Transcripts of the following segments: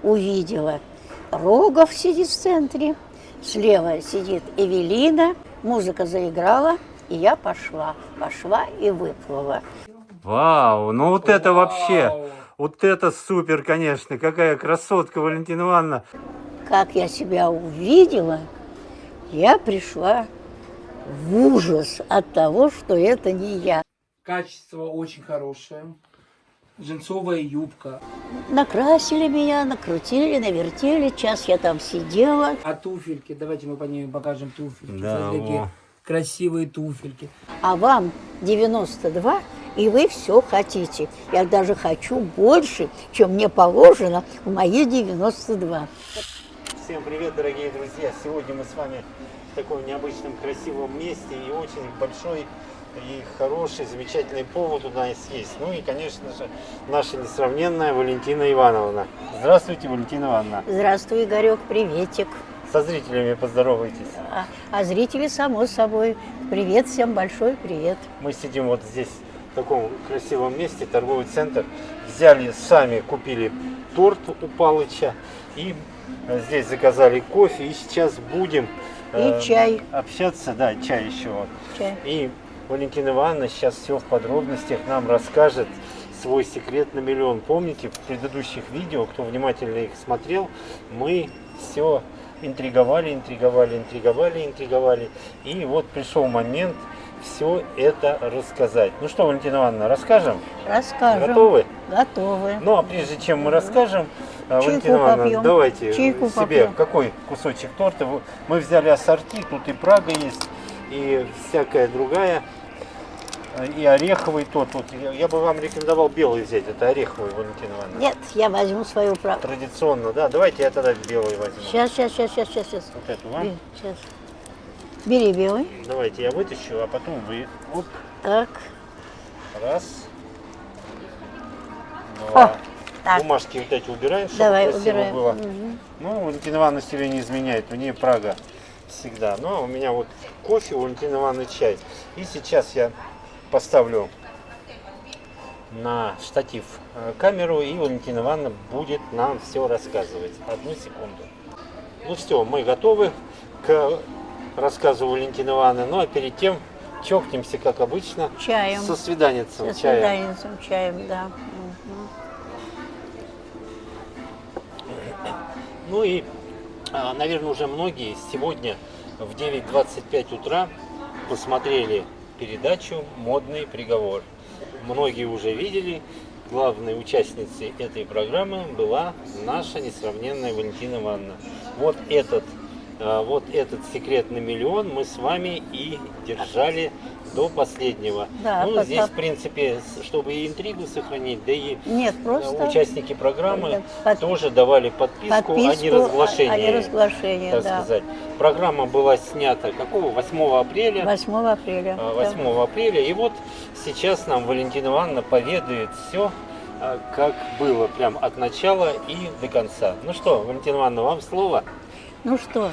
увидела. Рогов сидит в центре, слева сидит Эвелина, музыка заиграла, и я пошла и выплыла. Вау, ну вот это вообще, вот это супер, конечно, какая красотка, Валентина Ивановна. Как я себя увидела, я пришла в ужас от того, что это не я. Качество очень хорошее. Джинсовая юбка. Накрасили меня, накрутили, навертели, час я там сидела. А туфельки, давайте мы по ним покажем туфельки. Да, Смотрите, какие во. красивые туфельки. А вам 92, и вы все хотите. Я даже хочу больше, чем мне положено в мои 92. Всем привет, дорогие друзья! Сегодня мы с вами в таком необычном красивом месте и очень большой и хороший, замечательный повод у нас есть. Ну и, конечно же, наша несравненная Валентина Ивановна. Здравствуйте, Валентина Ивановна. Здравствуй, Игорек, приветик. Со зрителями поздоровайтесь. А зрители, само собой, привет всем, большой привет. Мы сидим вот здесь, в таком красивом месте, торговый центр. Взяли, сами купили торт у Палыча и здесь заказали кофе. И сейчас будем чай. Общаться. Да, чай еще. Вот. Чай. И Валентина Ивановна сейчас все в подробностях нам расскажет свой секрет на миллион. Помните, в предыдущих видео, кто внимательно их смотрел, мы все интриговали. И вот пришел момент все это рассказать. Ну что, Валентина Ивановна, расскажем? Расскажем. Готовы? Готовы. Ну, а прежде чем мы расскажем, Чайку Валентина Ивановна, попьем. давайте Чайку себе попьем. какой кусочек торта. Мы взяли ассорти, тут и Прага есть, и всякая другая, и ореховый торт. Вот я бы вам рекомендовал белый взять, это ореховый, Валентина Ивановна. Нет, я возьму свою правду. Традиционно, да. Давайте я тогда белый возьму. Сейчас. Вот эту вам. Сейчас. Бери белый. Давайте я вытащу, а потом вы. Оп. Так. Раз. Два. О, так. Бумажки вот эти убираем, чтобы Давай, красиво убираем. было. Мгм. Ну, Валентина Ивановна себе не изменяет, у нее Прага всегда. Но у меня вот кофе, у Валентины Ивановны чай. И сейчас я поставлю на штатив камеру, и Валентина Ивановна будет нам все рассказывать. Одну секунду. Ну все, мы готовы к рассказу Валентины Ивановны. Ну а перед тем чокнемся, как обычно, Чаем. со свиданицем. Со чаем. свиданицем, чаем, да. Мгм. Ну и, наверное, уже многие сегодня в 9:25 утра посмотрели передачу «Модный приговор». Многие уже видели, главной участницей этой программы была наша несравненная Валентина Ивановна. Вот этот секрет на миллион мы с вами и держали до последнего. Да, ну, здесь, в принципе, чтобы и интригу сохранить, да и Нет, просто участники программы под- тоже давали подписку, а не разглашение. а не разглашение, так да. сказать. Программа была снята какого? 8 апреля. 8 апреля. 8 апреля. И вот сейчас нам Валентина Ивановна поведает все, как было, прям от начала и до конца. Ну что, Валентина Ивановна, вам слово. Ну что,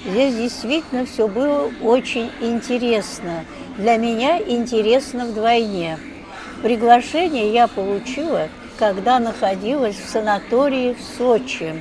здесь действительно все было очень интересно. Для меня интересно вдвойне. Приглашение я получила, когда находилась в санатории в Сочи.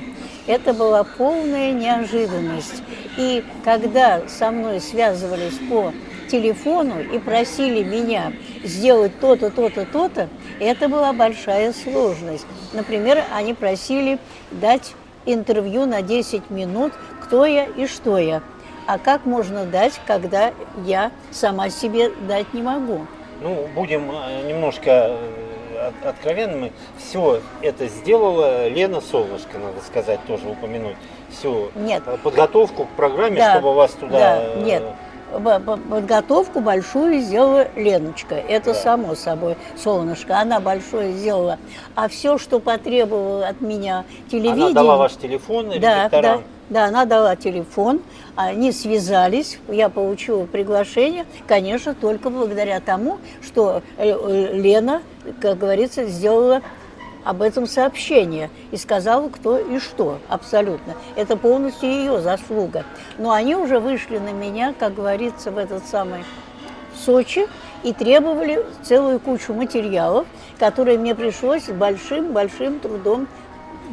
Это была полная неожиданность. И когда со мной связывались по телефону и просили меня сделать то-то, то-то, то-то, это была большая сложность. Например, они просили дать интервью на 10 минут, кто я и что я. А как можно дать, когда я сама себе дать не могу? Ну, будем немножко откровенными. Все это сделала Лена Солнышко, надо сказать, тоже упомянуть. Всю подготовку к программе, да, чтобы вас туда... Да, нет. Подготовку большую сделала Леночка, это да. само собой, солнышко, она большое сделала. А все, что потребовало от меня телевидение... Она дала ваш телефон редакторам? Да, она дала телефон, они связались, я получила приглашение, конечно, только благодаря тому, что Лена, как говорится, сделала об этом сообщение и сказала, кто и что, абсолютно. Это полностью ее заслуга. Но они уже вышли на меня, как говорится, в этот самый Сочи и требовали целую кучу материалов, которые мне пришлось с большим-большим трудом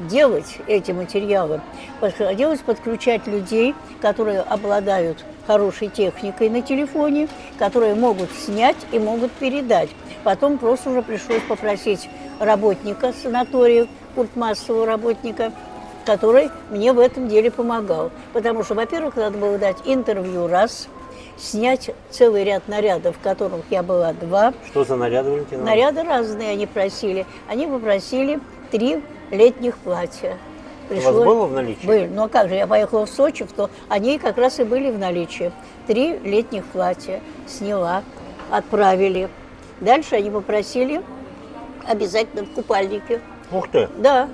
делать эти материалы, приходилось подключать людей, которые обладают хорошей техникой на телефоне, которые могут снять и могут передать. Потом просто уже пришлось попросить работника санатория, куртмассового работника, который мне в этом деле помогал. Потому что, во-первых, надо было дать интервью раз, снять целый ряд нарядов, в которых я была два. Что за наряды, Валентина? Наряды разные они просили. Они попросили 3 летних платья. У вас было в наличии? Были. Ну а как же, я поехала в Сочи, то они как раз и были в наличии. 3 летних платья сняла, отправили. Дальше они попросили обязательно в купальнике. Ух ты! Да,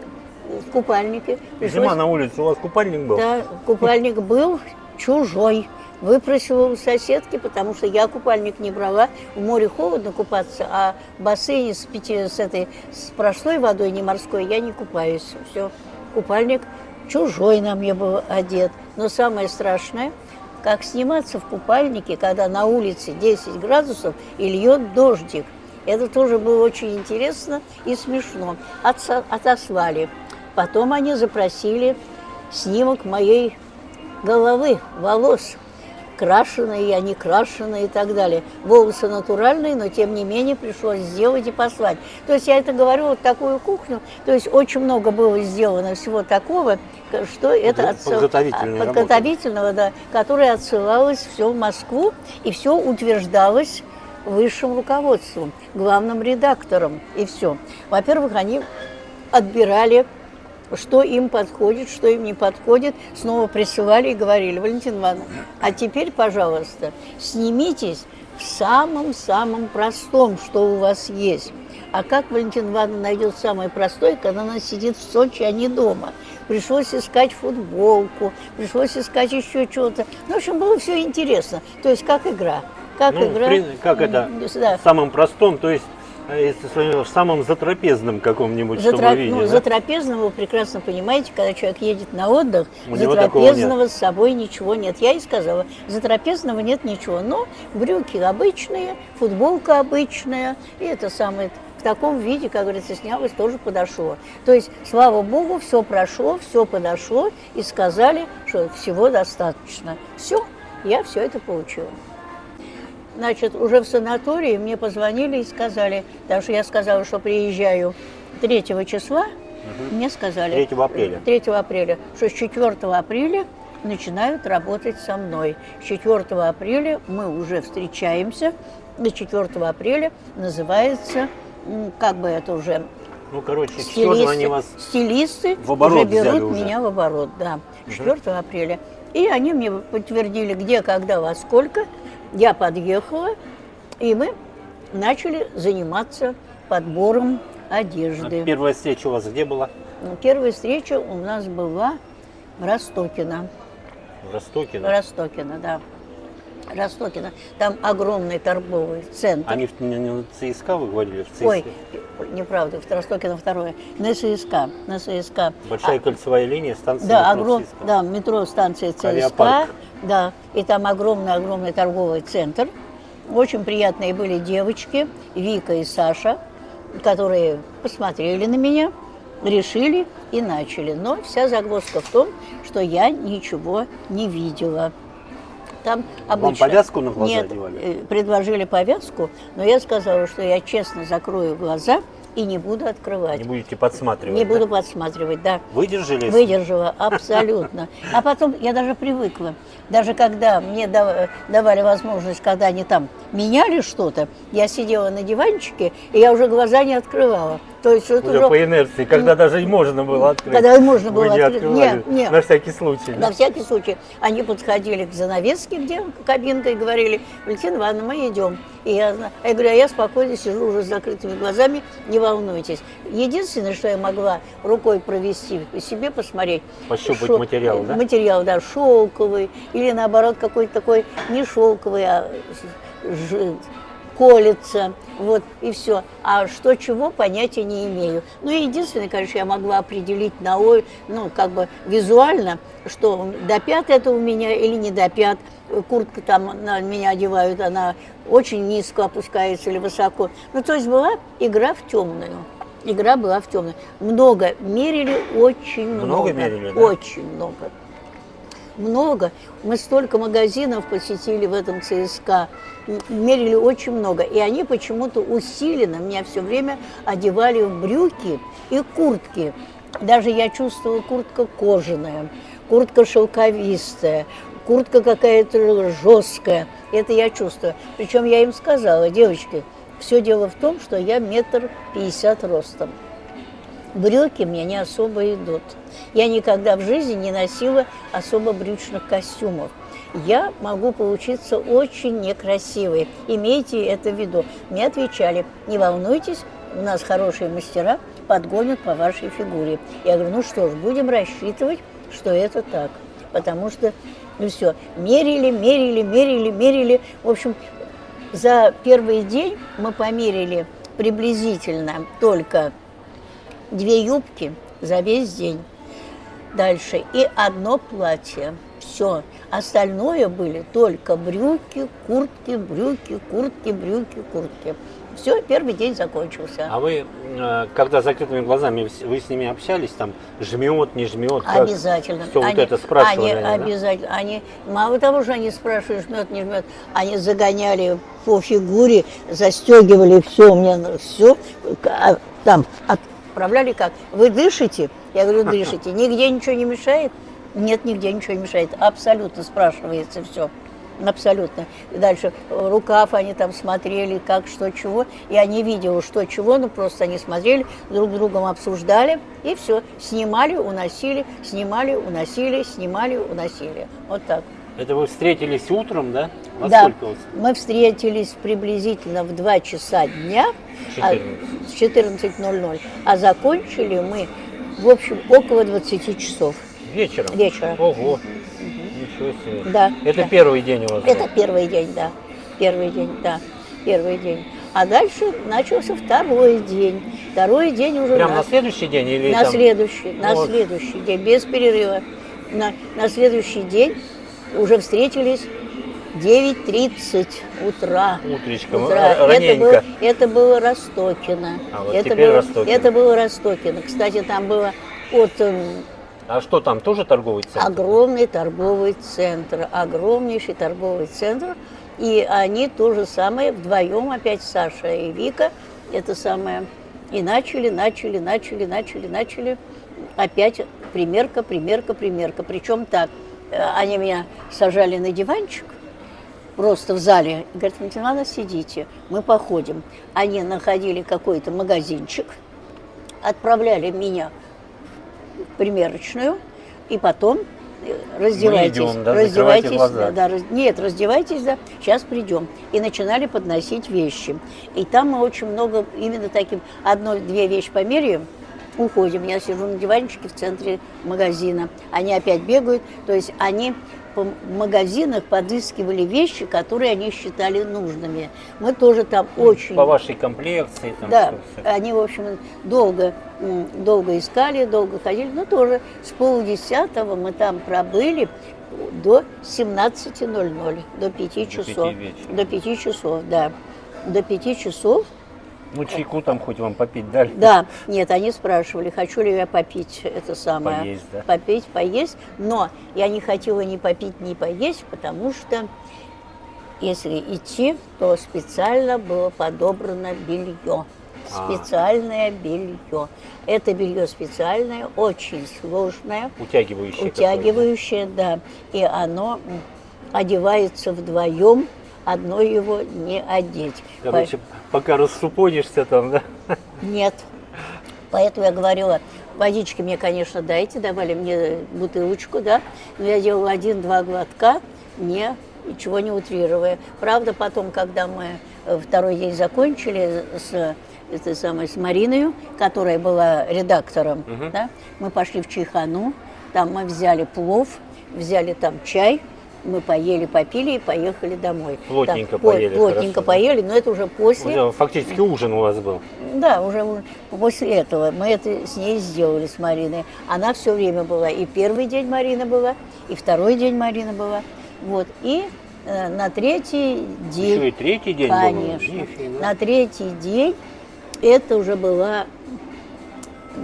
в купальнике. Зима на улице, у вас купальник был? Да, купальник был чужой. Выпросила у соседки, потому что я купальник не брала. В море холодно купаться, а в бассейне с прошлой водой, не морской, я не купаюсь. Все, купальник чужой на мне был одет. Но самое страшное, как сниматься в купальнике, когда на улице 10 градусов и льет дождик. Это тоже было очень интересно и смешно. Отослали. Потом они запросили снимок моей головы, волос. Крашеные я, не крашеные и так далее. Волосы натуральные, но тем не менее пришлось сделать и послать. То есть я это говорю, вот такую кухню, то есть очень много было сделано всего такого, что это подготовительного, да, которое отсылалось все в Москву, и все утверждалось высшим руководством, главным редактором, и все. Во-первых, они отбирали, что им подходит, что им не подходит, снова присылали и говорили: Валентина Ивановна, а теперь, пожалуйста, снимитесь в самом-самом простом, что у вас есть. А как Валентина Ивановна найдет самое простое, когда она сидит в Сочи, а не дома? Пришлось искать футболку, пришлось искать еще что-то. Ну, в общем, было все интересно. То есть, как игра. Как игра. Как это? Да. В самом простом, то есть в самом затрапезном каком-нибудь, чтобы вы видели, да? Затрапезного, вы прекрасно понимаете, когда человек едет на отдых, затрапезного с собой ничего нет. Я и сказала, затрапезного нет ничего, но брюки обычные, футболка обычная, и это самое, в таком виде, как говорится, снялось, тоже подошло. То есть, слава богу, все прошло, все подошло, и сказали, что всего достаточно. Все, я все это получила. Значит, уже в санатории мне позвонили и сказали, потому что я сказала, что приезжаю 3 числа, мне сказали... 3 апреля. 3 апреля, что с 4 апреля начинают работать со мной. С 4 апреля мы уже встречаемся, до 4 апреля называется, как бы это уже... Ну, короче, 4 они вас стилисты в оборот уже берут уже. меня в оборот, да, 4 апреля. И они мне подтвердили, где, когда, во сколько. Я подъехала, и мы начали заниматься подбором одежды. Первая встреча у вас где была? Первая встреча у нас была в Ростокино. В Ростокино? В Ростокино, да. Ростокино. Там огромный торговый центр. Они не ЦСКА вы говорили? В ЦСКА? Ой, неправда, в Ростокино второе. На ЦСКА. Большая кольцевая линия, станция да, метро ЦСКА. Да, метро, станция ЦСКА. Авиапарк. Да, и там огромный торговый центр. Очень приятные были девочки, Вика и Саша, которые посмотрели на меня, решили и начали. Но вся загвоздка в том, что я ничего не видела. Там обычно... Вам повязку на глаза Нет, одевали? Предложили повязку, но я сказала, что я честно закрою глаза и не буду открывать. Не будете подсматривать? Не да? буду подсматривать, да. Выдержали? Выдержала, абсолютно. А потом я даже привыкла. Даже когда мне давали возможность, когда они там меняли что-то, я сидела на диванчике, и я уже глаза не открывала. То есть это уже по инерции, когда даже и можно было открыть. Когда можно было Вы не открыть. открывали, на всякий случай. На всякий случай. Они подходили к занавеске, где кабинка, и говорили: Валентина Ивановна, мы идем. И я говорю, а я спокойно сижу уже с закрытыми глазами, не волнуйтесь. Единственное, что я могла рукой провести по себе, посмотреть. Пощупать материал, да? Материал, да, шелковый, или наоборот какой-то такой не шелковый, а колется, вот, и все. А что чего, понятия не имею. Ну, и единственное, конечно, я могла определить как бы визуально, что до пят это у меня или не до пят. Куртка там на меня одевают, она очень низко опускается или высоко. Ну, то есть была игра в темную. Игра была в темную. Много мерили, очень много. Много мерили, да? Очень много. Много. Мы столько магазинов посетили в этом ЦСКА. Мерили очень много. И они почему-то усиленно меня все время одевали в брюки и куртки. Даже я чувствовала, куртка кожаная, куртка шелковистая, куртка какая-то жесткая. Это я чувствую. Причем я им сказала: девочки, все дело в том, что я 1,50 м ростом. Брюки мне не особо идут. Я никогда в жизни не носила особо брючных костюмов. Я могу получиться очень некрасивой. Имейте это в виду. Мне отвечали: не волнуйтесь, у нас хорошие мастера, подгонят по вашей фигуре. Я говорю: ну что ж, будем рассчитывать, что это так. Потому что, ну все, мерили. В общем, за первый день мы померили приблизительно только 2 юбки за весь день. Дальше. И одно платье. Все. Остальное были только брюки, куртки, брюки, куртки, брюки, куртки. Все, первый день закончился. А вы, когда с закрытыми глазами, вы с ними общались, там, жмет, не жмет? Обязательно. Все вот это спрашивали они, да? обязательно. Они, мало того, что они спрашивали, жмет, не жмет, они загоняли по фигуре, застегивали все, мне все, там, отправляли как? Вы дышите? Я говорю: дышите. Нигде ничего не мешает? Нет, нигде ничего не мешает. Абсолютно спрашивается все. Абсолютно. И дальше рукав они там смотрели, как, что, чего. Я не видела, что, чего, но просто они смотрели, друг с другом обсуждали, и все. Снимали, уносили, снимали, уносили, снимали, уносили. Вот так. Это вы встретились утром, да? Во Да, сколько вот? мы встретились приблизительно в 2 часа дня, 14. в 14:00, а закончили мы, в общем, около 20 часов. Вечером? Вечером. Ого, ничего себе. Да. Это да. первый день у вас был? Это первый день, да. Первый день, да. Первый день. А дальше начался второй день. Второй день уже Прямо на следующий день или на там? следующий, на Вот. следующий день, без перерыва. На следующий день уже встретились 9:30 утра. Утречком, Утра. раненько. Это было Ростокино. А вот это теперь было, Ростокино. Это было Ростокино. Кстати, там было от А что там, тоже торговый центр? огромный торговый центр, огромнейший торговый центр. И они то же самое вдвоем, опять Саша и Вика, это самое, и начали. Опять примерка. Причем так, они меня сажали на диванчик, просто в зале, и говорят: Валентина Ивановна, сидите, мы походим. Они находили какой-то магазинчик, отправляли меня в примерочную, и потом раздевайтесь. Мы идем, да, закрывайте глаза. Нет, раздевайтесь, да, сейчас придем. И начинали подносить вещи. И там мы очень много, именно таким, 1-2 вещи померяем, уходим. Я сижу на диванчике в центре магазина. Они опять бегают, то есть они в магазинах подыскивали вещи, которые они считали нужными. Мы тоже там очень... По вашей комплекции. Там, Да, что-то. они, в общем, долго искали, долго ходили, но тоже с 9:30 мы там пробыли до 17:00, до 5 часов. вечера. До 5 часов, да. До 5 часов. Ну, чайку там хоть вам попить дали? Да, нет, они спрашивали, хочу ли я попить это самое. Поесть, да? Попить, поесть. Но я не хотела ни попить, ни поесть, потому что если идти, то специально было подобрано белье. Специальное белье. Это белье специальное, очень сложное. Утягивающее, Да. И оно одевается вдвоем, одной его не одеть. Короче, пока рассупонишься там, да? Нет. Поэтому я говорила: водички мне, конечно, дайте, давали мне бутылочку, да, но я делала 1-2 глотка, ничего не утрируя. Правда, потом, когда мы второй день закончили с Мариной, которая была редактором, да, мы пошли в чайхану, там мы взяли плов, взяли там чай, мы поели, попили и поехали домой. Плотненько там, поели. Плотненько поели, но это уже после... Уже фактически ужин у вас был. Да, уже после этого мы это с ней сделали, с Мариной. Она все время была. И первый день Марина была, и второй день Марина была. Вот. И на третий день... Еще и третий день конечно, был? на третий день это уже была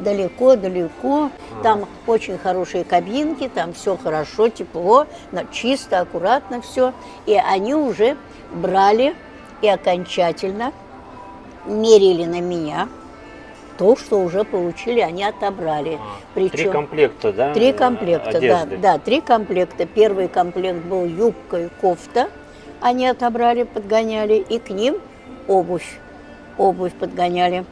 далеко-далеко. Там очень хорошие кабинки, там все хорошо, тепло, чисто, аккуратно все. И они уже брали и окончательно мерили на меня то, что уже получили, они отобрали. Три комплекта, да? 3 комплекта, одежды. да, 3 комплекта. Первый комплект был юбка и кофта, они отобрали, подгоняли, и к ним обувь подгоняли,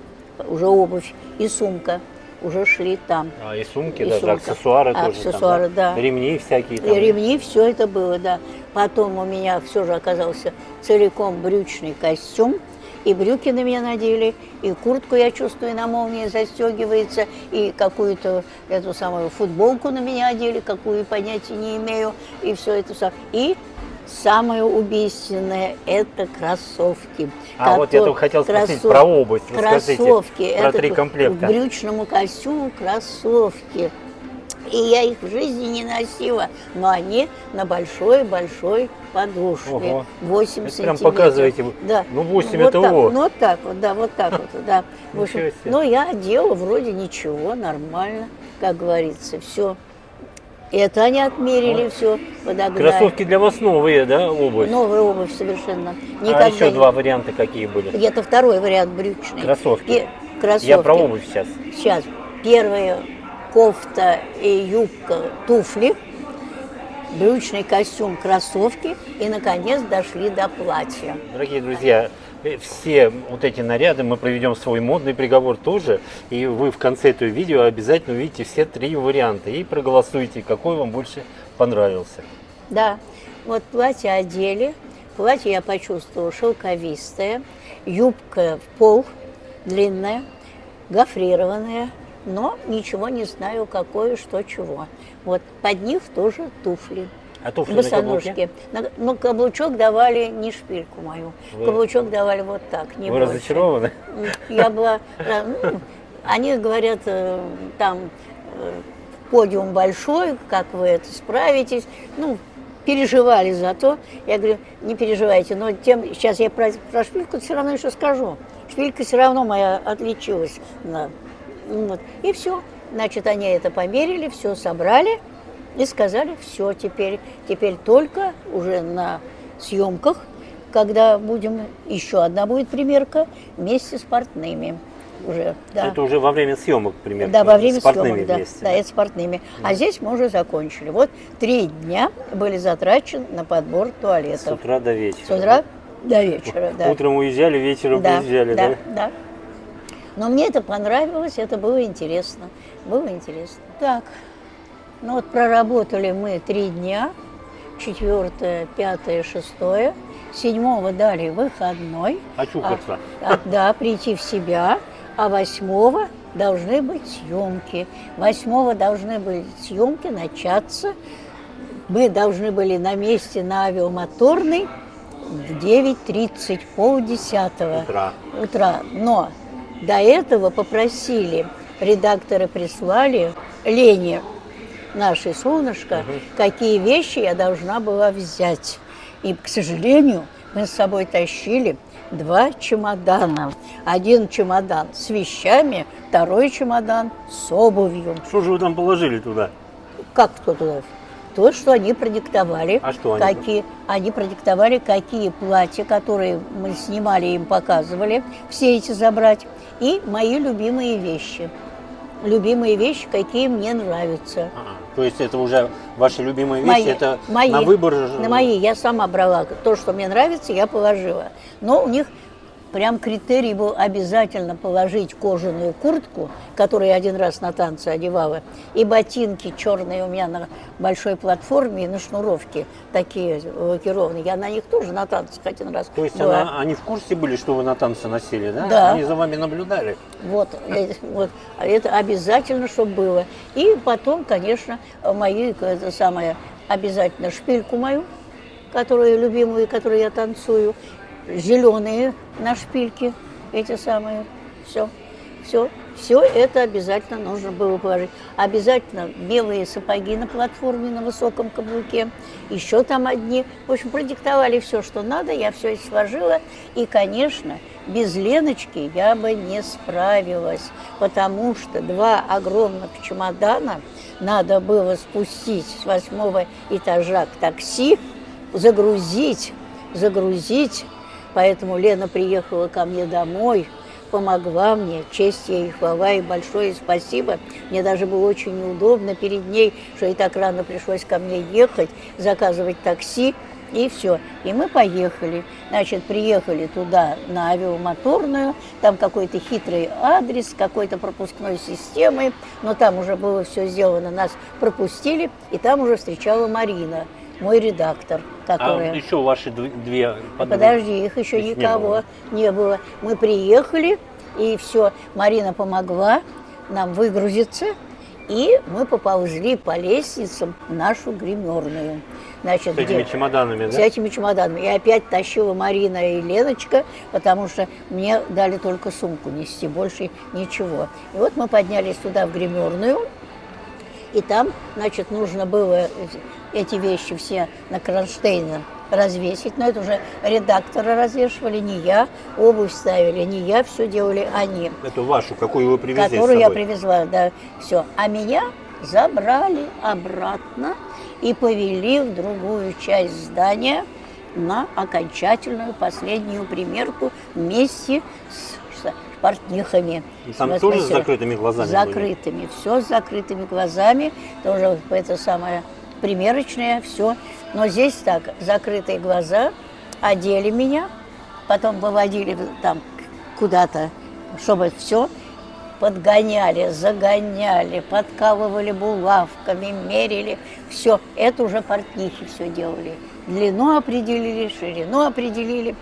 уже обувь и сумка уже шли там. И сумки, И даже сумка. аксессуары тоже. Аксессуары, там, да. Ремни всякие. И ремни, все это было, да. Потом у меня все же оказался целиком брючный костюм, и брюки на меня надели, и куртку, я чувствую, на молнии застегивается, и какую-то эту самую футболку на меня одели, какую понятия не имею, и все это все. И самое убийственное – это кроссовки. Вот я только хотел спросить про обувь. Расскажите Кроссовки. про Это 3 комплекта. К брючному костюму кроссовки. И я их в жизни не носила, но они на большой-большой подошве. Ого. 8 Это сантиметров. прям показываете. Да. Ну, 8 вот это так, ого. Ну, вот так вот, да, вот так вот, да. В общем, Ничего себе. но я одела вроде ничего, нормально, как говорится, все. Это они отмерили, все, подогнали. Кроссовки для вас новые, да, обувь? Новая обувь совершенно. А Никогда еще не- 2 варианта какие были? Это второй вариант брючный. Кроссовки. Кроссовки. Я про обувь сейчас. Сейчас. Первая кофта и юбка, туфли, брючный костюм, кроссовки. И, наконец, дошли до платья. Дорогие друзья, все вот эти наряды мы проведем свой модный приговор тоже. И вы в конце этого видео обязательно увидите все 3 варианта. И проголосуйте, какой вам больше понравился. Да, вот платье одели. Платье я почувствовала шелковистое. Юбка в пол, длинная, гофрированная. Но ничего не знаю, какое, что, чего. Вот под них тоже туфли. А туфли на Босоножки. каблуке? Но каблучок давали не шпильку мою. Каблучок давали вот так, не Вы больше. разочарованы? Я была... Они говорят, там подиум большой, как вы это справитесь. Переживали за то. Я говорю, не переживайте, но сейчас я про шпильку все равно еще скажу. Шпилька все равно моя отличилась. Вот. И все. Значит, они это померили, все собрали и сказали, все, теперь только уже на съемках, когда будем, еще одна будет примерка вместе с портными. Уже, да. Это уже во время съемок примерно. Да, во время с портными съемок, да, вместе, да, это с портными. А здесь мы уже закончили. Вот 3 дня были затрачены на подбор С туалетов. утра до вечера. С утра до вечера, да. Утром уезжали, вечером Да, приезжали, да? да. Но мне это понравилось, это было интересно. Было интересно. Так, проработали мы 3 дня, 4, 5, 6, 7 дали выходной. Очухаться. Да, прийти в себя, а 8 должны быть съемки. 8 должны были съемки начаться. Мы должны были на месте на Авиамоторной в 9:30, 9:30 утра. Но до этого попросили, редакторы прислали Лене, наше солнышко, какие вещи я должна была взять. И, к сожалению, мы с собой тащили 2 чемодана. 1 чемодан с вещами, 2 чемодан с обувью. Что же вы там положили туда? Как кто туда? То, что они продиктовали. А что они? Они продиктовали, какие платья, которые мы снимали, им показывали, все эти забрать. И мои любимые вещи. Любимые вещи, какие мне нравятся. То есть это уже ваши любимые вещи, это мои, на выбор? На мои. Я сама брала то, что мне нравится, я положила. Но у них прям критерий был обязательно положить кожаную куртку, которую я 1 раз на танцы одевала, и ботинки черные у меня на большой платформе и на шнуровке такие лакированные. Я на них тоже на танцах 1 раз То есть была. они в курсе были, что вы на танцы носили, да? Да. Они за вами наблюдали? Вот, это обязательно, чтобы было. И потом, конечно, это самое, обязательно шпильку мою, которую любимую, которую я танцую, зеленые на шпильке, эти самые, все. Все это обязательно нужно было положить. Обязательно белые сапоги на платформе на высоком каблуке. Еще там одни. В общем, продиктовали все, что надо. Я все это сложила. И, конечно, без Леночки я бы не справилась. Потому что 2 огромных чемодана надо было спустить с 8-го этажа к такси, загрузить. Поэтому Лена приехала ко мне домой, помогла мне, честь ей и хвала, и большое спасибо. Мне даже было очень неудобно перед ней, что и так рано пришлось ко мне ехать, заказывать такси, и все. И мы поехали. Значит, приехали туда, на авиамоторную, там какой-то хитрый адрес, с какой-то пропускной системой, но там уже было все сделано, нас пропустили, и там уже встречала Марина, мой редактор, которая... А еще ваши 2 подруги? Подожди, их еще Их никого не было. Мы приехали, и все, Марина помогла нам выгрузиться, и мы поползли по лестницам в нашу гримерную. Значит, С этими чемоданами, да? С этими чемоданами. И опять тащила Марина и Леночка, потому что мне дали только сумку нести, больше ничего. И вот мы поднялись туда, в гримерную, и там, значит, нужно было эти вещи все на кронштейне развесить. Но это уже редакторы развешивали, не я. Обувь ставили, не я, все делали они. Это вашу, какую вы привезли с Которую собой? я привезла, да, все. А меня забрали обратно и повели в другую часть здания на окончательную последнюю примерку вместе с портнихами. Там тоже с закрытыми глазами? Закрытыми, все с закрытыми глазами. Тоже это самое примерочное, все. Но здесь так, закрытые глаза, одели меня, потом выводили там куда-то, чтобы все подгоняли, загоняли, подкалывали булавками, мерили. Все, это уже портнихи все делали. Длину определили, ширину определили,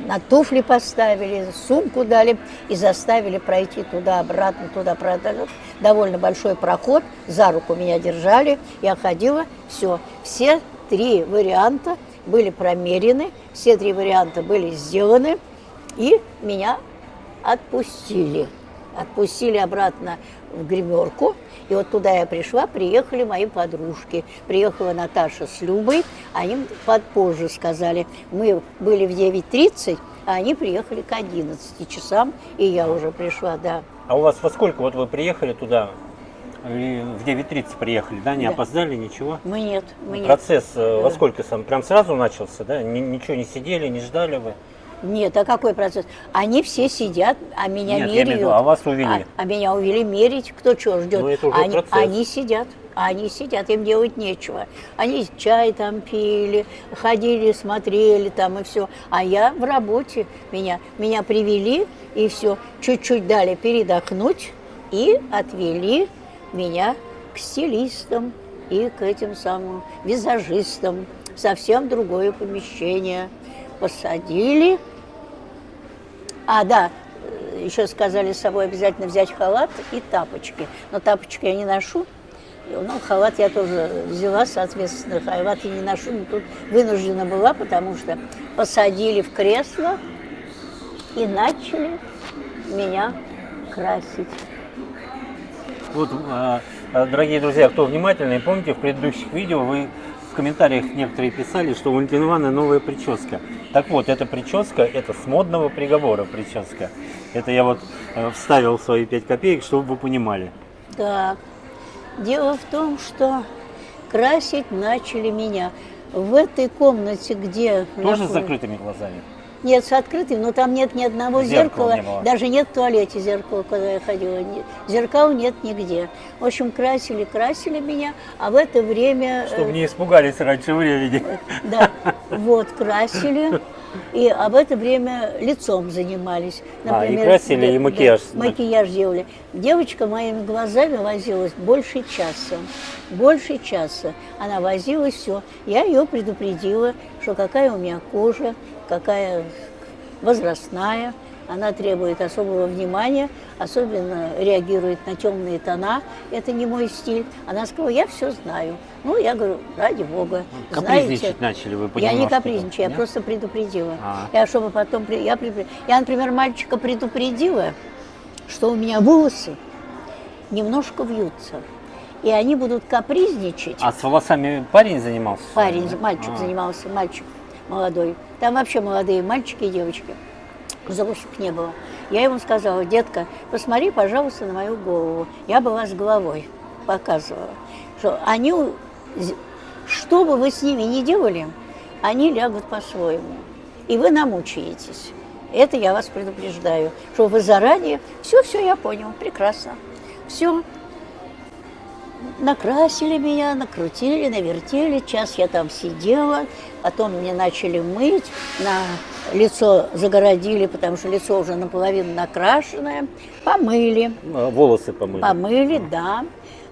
на туфли поставили, сумку дали и заставили пройти туда-обратно, туда-обратно. Довольно большой проход, за руку меня держали, я ходила, все. Все 3 варианта были промерены, все 3 варианта были сделаны, и меня отпустили. Отпустили обратно в гримерку. И вот туда я пришла, приехали мои подружки. Приехала Наташа с Любой, они позже сказали. Мы были в 9:30, а они приехали к 11 часам, и я уже пришла, да. А у вас во сколько вот вы приехали туда? И в 9:30 приехали, да? Не Да. опоздали, ничего? Мы нет, мы нет. Процесс во сколько сам? Прям сразу начался, да? Ничего не сидели, не ждали вы? Нет, а какой процесс? Они все сидят, а меня Нет, я имею в меряют. виду, а вас увели? А меня увели мерить, кто что ждет. Ну, это уже они, процесс. они сидят, им делать нечего. Они чай там пили, ходили, смотрели там и все. А я в работе, меня привели и все. Чуть-чуть дали передохнуть и отвели меня к стилистам и к этим самым визажистам. Совсем другое помещение. Посадили. А, да, еще сказали с собой обязательно взять халат и тапочки. Но тапочки я не ношу. Ну, халат я тоже взяла, соответственно, халат я не ношу. Но тут вынуждена была, потому что посадили в кресло и начали меня красить. Вот, дорогие друзья, кто внимательный, помните, в предыдущих видео вы в комментариях некоторые писали, что у Валентины Ивановны новая прическа. Так вот, эта прическа, это с модного приговора прическа. Это я вот вставил свои 5 копеек, чтобы вы понимали. Так, дело в том, что красить начали меня в этой комнате, где... Тоже с закрытыми глазами? Нет, с открытым, но там нет ни одного Зеркала зеркала, не было. даже нет в туалете зеркала, когда я ходила. Зеркал нет нигде. В общем, красили меня, а в это время... Чтобы не испугались раньше времени. Да, вот, красили, и об это время лицом занимались. И красили, и макияж. Да, макияж делали. Девочка моими глазами возилась больше часа. Больше часа. Она возилась, все. Я ее предупредила, что какая у меня кожа, какая возрастная, она требует особого внимания, особенно реагирует на темные тона. Это не мой стиль. Она сказала, я все знаю. Ну, я говорю, ради бога. Капризничать начали вы Я понемножку? не капризничаю, я просто предупредила. Я, чтобы потом... Я, например, мальчика предупредила, что у меня волосы немножко вьются. И они будут капризничать. А с волосами парень занимался? Парень, Да? мальчик занимался, мальчик молодой. Там вообще молодые мальчики и девочки. Взрослых не было. Я ему сказала: детка, посмотри, пожалуйста, на мою голову. Я бы вас головой показывала. Что они, что бы вы с ними ни делали, они лягут по-своему. И вы намучаетесь. Это я вас предупреждаю. Что вы заранее... Все, я понял, прекрасно. Все. Накрасили меня, накрутили, навертели. Час я там сидела. Потом мне начали мыть. На лицо загородили, потому что лицо уже наполовину накрашенное. Помыли. Волосы помыли. Помыли, да.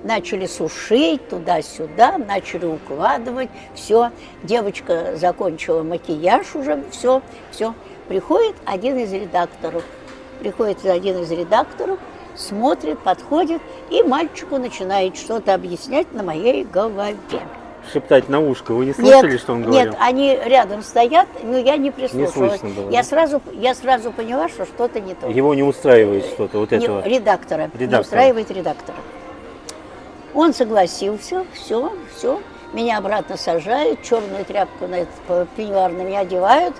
Начали сушить туда-сюда, начали укладывать. Все. Девочка закончила макияж уже. Все. Приходит один из редакторов. Смотрит, подходит, и мальчику начинает что-то объяснять на моей голове. Шептать на ушко. Вы не слышали, что он говорил? Нет, они рядом стоят, но я не прислушалась. Не слышно было, я сразу поняла, что что-то не то. Его не устраивает что-то вот этого? Редактора. Не устраивает редактора. Он согласился, все. Меня обратно сажают, черную тряпку на этот пеньюар на меня одевают,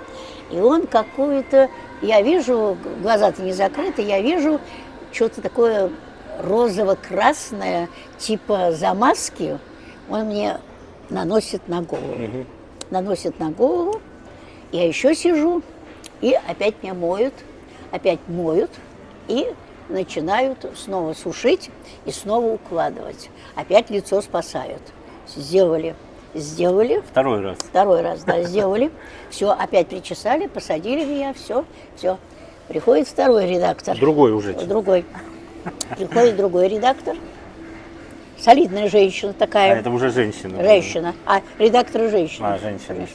и он какую-то... Я вижу, глаза-то не закрыты, я вижу что-то такое розово-красное, типа замазки, он мне наносит на голову. Наносит на голову, я еще сижу, и опять меня моют, и начинают снова сушить и снова укладывать. Опять лицо спасают. Сделали. Второй раз, да, сделали. Все, опять причесали, посадили меня, все. Приходит второй редактор. Другой уже. Приходит другой редактор. Солидная женщина такая. А это уже женщина. Женщина. А редактор женщина. Женщина.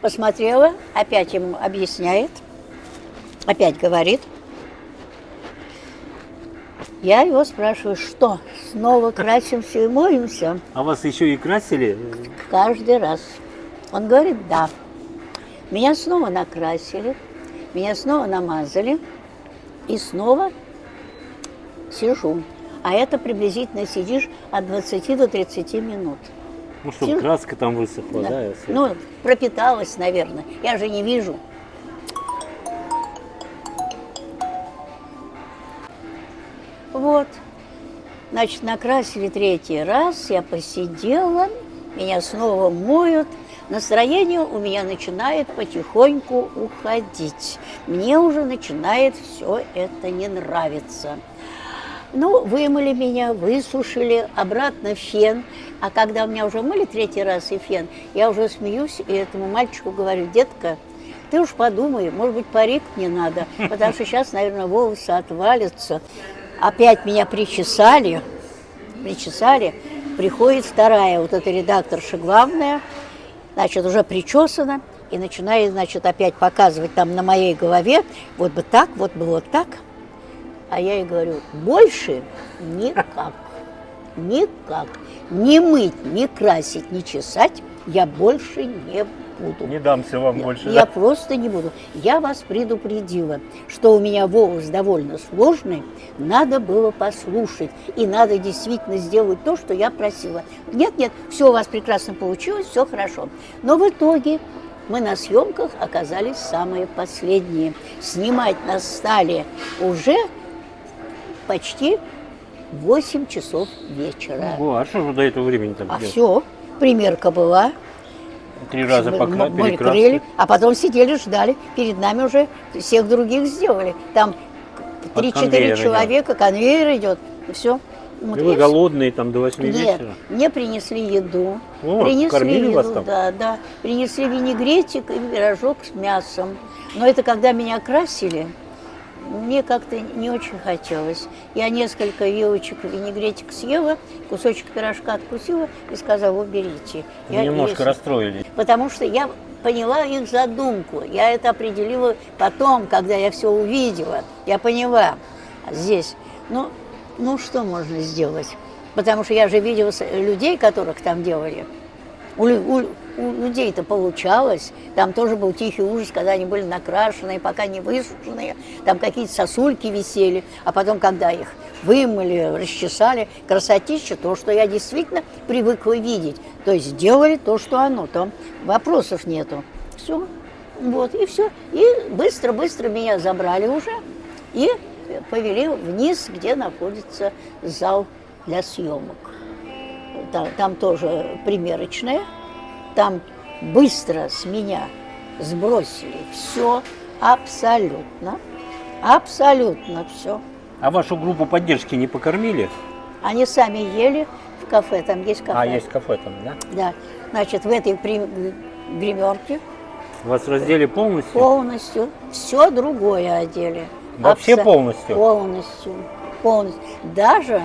Посмотрела, опять ему объясняет, опять говорит. Я его спрашиваю, что, снова красимся и моемся? А вас еще и красили? Каждый раз. Он говорит, да. Меня снова накрасили, меня снова намазали, и снова сижу. А это приблизительно сидишь от 20 до 30 минут. Ну, чтобы краска там высохла, да? Ну, пропиталась, наверное. Я же не вижу. Вот. Значит, накрасили третий раз, я посидела, меня снова моют. Настроение у меня начинает потихоньку уходить. Мне уже начинает все это не нравиться. Ну, вымыли меня, высушили, обратно в фен. А когда меня уже мыли третий раз и фен, я уже смеюсь и этому мальчику говорю, детка, ты уж подумай, может быть, парик мне надо, потому что сейчас, наверное, волосы отвалятся. Опять меня причесали, приходит вторая, вот эта редакторша главная, значит, уже причесана, и начинает, значит, опять показывать там на моей голове, вот бы так, вот было так. А я ей говорю, больше никак, ни мыть, ни красить, ни чесать я больше не буду. Не дамся вам больше. Я просто не буду. Я вас предупредила, что у меня волос довольно сложный, надо было послушать, и надо действительно сделать то, что я просила. Нет, все у вас прекрасно получилось, все хорошо. Но в итоге мы на съемках оказались самые последние. Снимать нас стали уже почти 8 часов вечера. Ого, а что же до этого времени там делать? Все, примерка была. 3 раза Мы перекраски. крыли, а потом сидели, ждали. Перед нами уже всех других сделали. Там 3-4 человека, конвейер идет. Все. И вы голодные там до 8 вечера? Нет, мне принесли еду. О, принесли кормили еду, вас там? Да. Принесли винегретик и пирожок с мясом. Но это когда меня красили, мне как-то не очень хотелось. Я несколько вилочек винегретик съела, кусочек пирожка откусила и сказала, уберите. Вы немножко расстроились. Потому что я поняла их задумку. Я это определила потом, когда я все увидела. Я поняла здесь. Ну что можно сделать? Потому что я же видела людей, которых там делали. У людей-то получалось. Там тоже был тихий ужас, когда они были накрашенные, пока не высушенные. Там какие-то сосульки висели. А потом, когда их вымыли, расчесали, красотища, то, что я действительно привыкла видеть. То есть сделали то, что оно. Там вопросов нету. Все. Вот, и все. И быстро-быстро меня забрали уже. И повели вниз, где находится зал для съемок. Там тоже примерочная. Там быстро с меня сбросили все абсолютно все. А вашу группу поддержки не покормили? Они сами ели в кафе, там есть кафе. А, есть кафе там, да? Да, значит, в этой гримерке Вас раздели полностью? полностью все другое одели. Вообще полностью? Полностью. Даже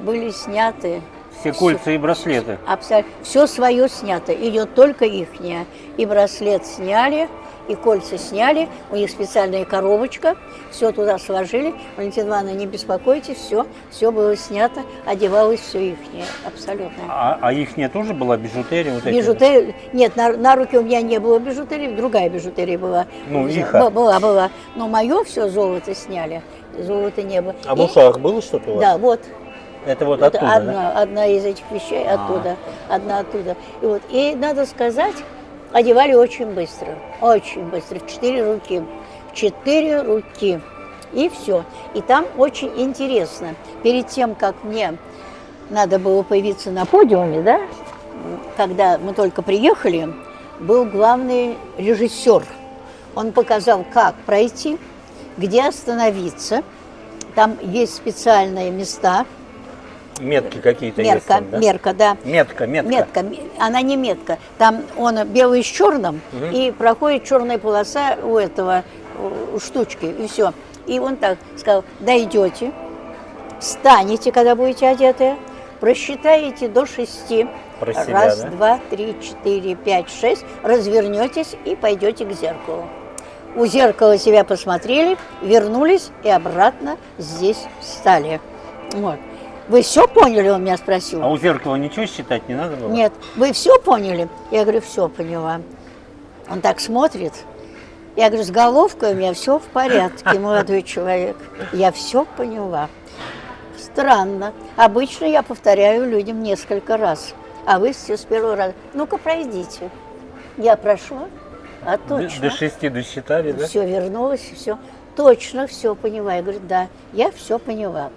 были сняты Все кольца и браслеты? Абсолютно. Все свое снято, идет только ихнее. И браслет сняли, и кольца сняли, у них специальная коробочка, все туда сложили. Валентина Ивановна, не беспокойтесь, все было снято, одевалось все ихнее, абсолютно. А ихняя тоже была бижутерия? Вот Бижутерия, нет, на руке у меня не было бижутерии, другая бижутерия была. Ну, иха. Была. Но мое все золото сняли, золота не было. А в ушах было что-то у вас? Да, вот. Это вот Это оттуда, да? одна из этих вещей оттуда, одна оттуда. И надо сказать, одевали очень быстро, в 4 руки. В 4 руки. И все. И там очень интересно. Перед тем, как мне надо было появиться на подиуме, да, когда мы только приехали, был главный режиссер. Он показал, как пройти, где остановиться. Там есть специальные места. Метки какие-то есть там, да? Мерка, да. Метка. Она не метка. Там он белый с черным, и проходит черная полоса у этого, у штучки, и все. И он так сказал, дойдете, встанете, когда будете одеты, просчитаете до 6. Про себя, Раз, да? 2, 3, 4, 5, 6. Развернетесь и пойдете к зеркалу. У зеркала себя посмотрели, вернулись и обратно здесь встали. Вот. Вы все поняли, он меня спросил. А у зеркала ничего считать не надо было? Нет, вы все поняли? Я говорю, все поняла. Он так смотрит. Я говорю, с головкой у меня все в порядке, молодой человек. Я все поняла. Странно. Обычно я повторяю людям несколько раз. А вы все с первого раза. Ну-ка, пройдите. Я прошла, а точно. До 6 досчитали, да? Все, вернулась, все. Точно все поняла. Я говорю, да, я все поняла.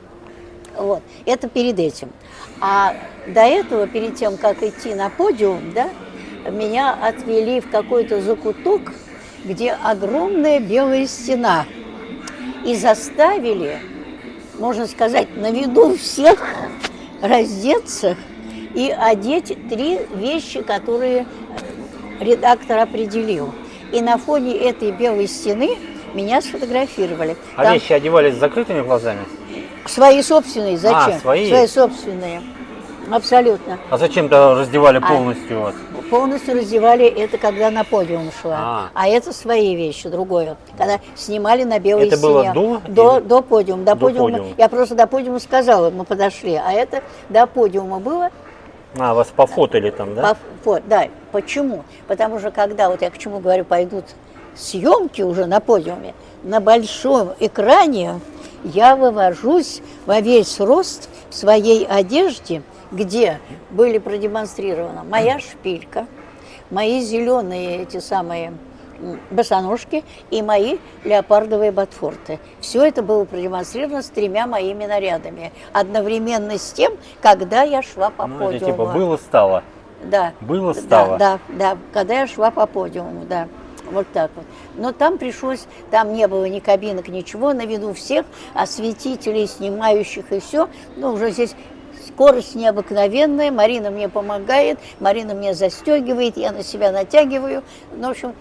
Вот, это перед этим. А до этого, перед тем, как идти на подиум, да, меня отвели в какой-то закуток, где огромная белая стена. И заставили, можно сказать, на виду всех раздеться и одеть 3 вещи, которые редактор определил. И на фоне этой белой стены меня сфотографировали. А Там вещи одевались с закрытыми глазами? свои собственные, зачем? Свои? Свои собственные, абсолютно. А зачем-то раздевали полностью вас? Полностью раздевали это, когда на подиум шла. А это свои вещи, другое. Когда снимали на белой Это стене. было до? До подиума. До подиума. подиума. Я просто до подиума сказала, мы подошли. А это до подиума было. А, вас пофотали там, да? Да. Почему? Потому что когда, вот я к чему говорю, пойдут съемки уже на подиуме, на большом экране я вывожусь во весь рост в своей одежде, где были продемонстрированы моя шпилька, мои зеленые эти самые босоножки и мои леопардовые ботфорты. Все это было продемонстрировано с 3 моими нарядами. Одновременно с тем, когда я шла по подиуму. Это типа было-стало. Да. Было-стало. Да, когда я шла по подиуму, да. Вот так вот. Но там пришлось, там не было ни кабинок, ничего, на виду всех, осветителей, снимающих и все. Ну, уже здесь скорость необыкновенная, Марина мне помогает, Марина мне застегивает, я на себя натягиваю. Ну, в общем,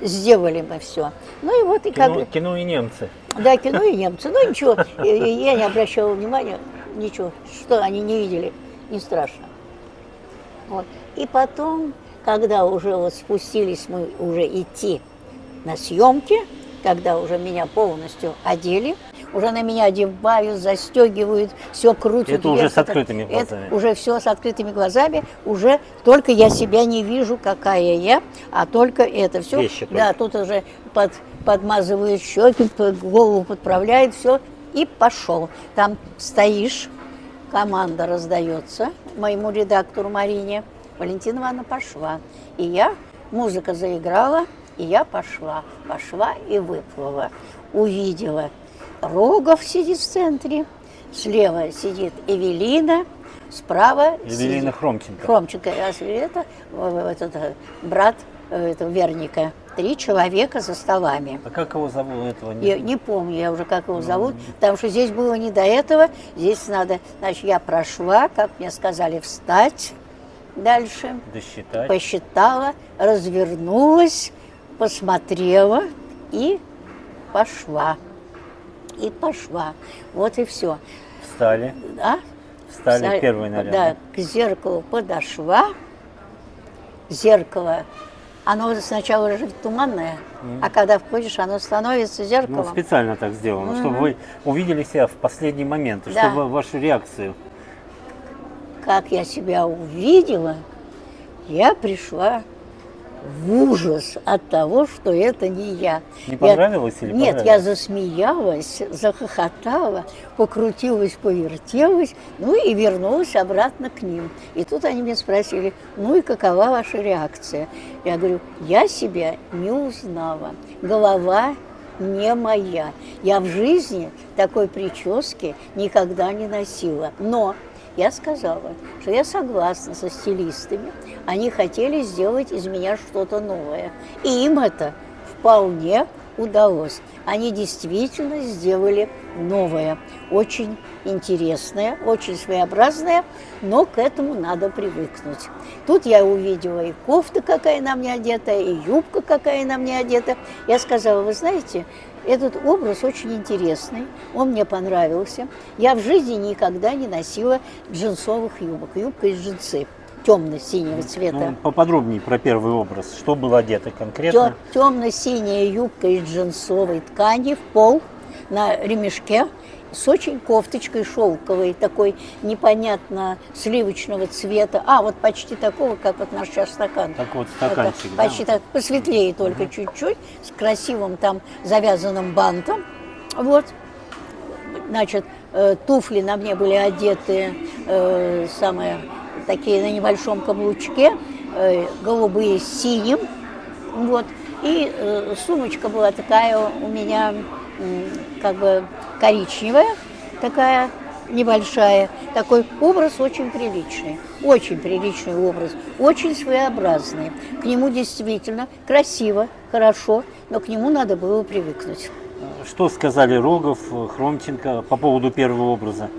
сделали мы все. Ну и вот и как... Кино и немцы. Да, кино и немцы. Ну ничего, я не обращала внимания, ничего, что они не видели, не страшно. Вот. И потом, когда уже вот спустились мы уже идти на съемки, когда уже меня полностью одели, уже на меня одевают, застегивают, все крутят. Это уже вверх. с открытыми глазами. Это уже все с открытыми глазами, уже только я себя не вижу, какая я, а только это все. Вещи Да, тут уже подмазывают щеки, голову подправляют, все, и пошел. Там стоишь, команда раздается моему редактору Марине. Валентина Ивановна пошла. И я, музыка заиграла, и я пошла. Пошла и выплыла. Увидела. Рогов сидит в центре, слева сидит Эвелина, справа Эвелина сидит Хромченко. Хромченко. Это этот брат этого Верника. 3 человека за столами. А как его зовут этого? Я не помню, я уже как его зовут, потому что здесь было не до этого. Здесь надо, значит, я прошла, как мне сказали, встать дальше. Досчитать. Посчитала, развернулась, посмотрела и пошла. И пошла. Вот и все. Встали. Да? Встали в первый наряд. Да, к зеркалу подошла. Зеркало, оно сначала уже туманное, а когда входишь, оно становится Ну, зеркалом. специально так сделано, чтобы вы увидели себя в последний момент, и Да. чтобы вашу реакцию. Как я себя увидела, я пришла в ужас от того, что это не я. Не понравилось или Нет, понравилось? я засмеялась, захохотала, покрутилась, повертелась, ну и вернулась обратно к ним. И тут они меня спросили, ну и какова ваша реакция? Я говорю, я себя не узнала, голова не моя. Я в жизни такой прически никогда не носила. Но я сказала, что я согласна со стилистами. Они хотели сделать из меня что-то новое. И им это вполне удалось. Они действительно сделали новое, очень интересное, очень своеобразное, но к этому надо привыкнуть. Тут я увидела и кофта, какая на мне одета, и юбка, какая на мне одета. Я сказала, вы знаете, этот образ очень интересный, он мне понравился. Я в жизни никогда не носила джинсовых юбок. Юбка из джинсы темно-синего цвета. Ну, поподробнее про первый образ. Что было одето конкретно? Темно-синяя юбка из джинсовой ткани в пол на ремешке с очень кофточкой шелковой, такой непонятно сливочного цвета. А, вот почти такого, как вот наш сейчас стакан. Так вот, стаканчик, Это да? почти так, посветлее только чуть-чуть, с красивым там завязанным бантом. Вот. Значит, туфли на мне были одеты самые такие на небольшом каблучке, голубые с синим. Вот. И сумочка была такая у меня как бы коричневая, такая небольшая. Такой образ очень приличный образ, очень своеобразный. К нему действительно красиво, хорошо, но к нему надо было привыкнуть. Что сказали Рогов, Хромченко по поводу первого образа?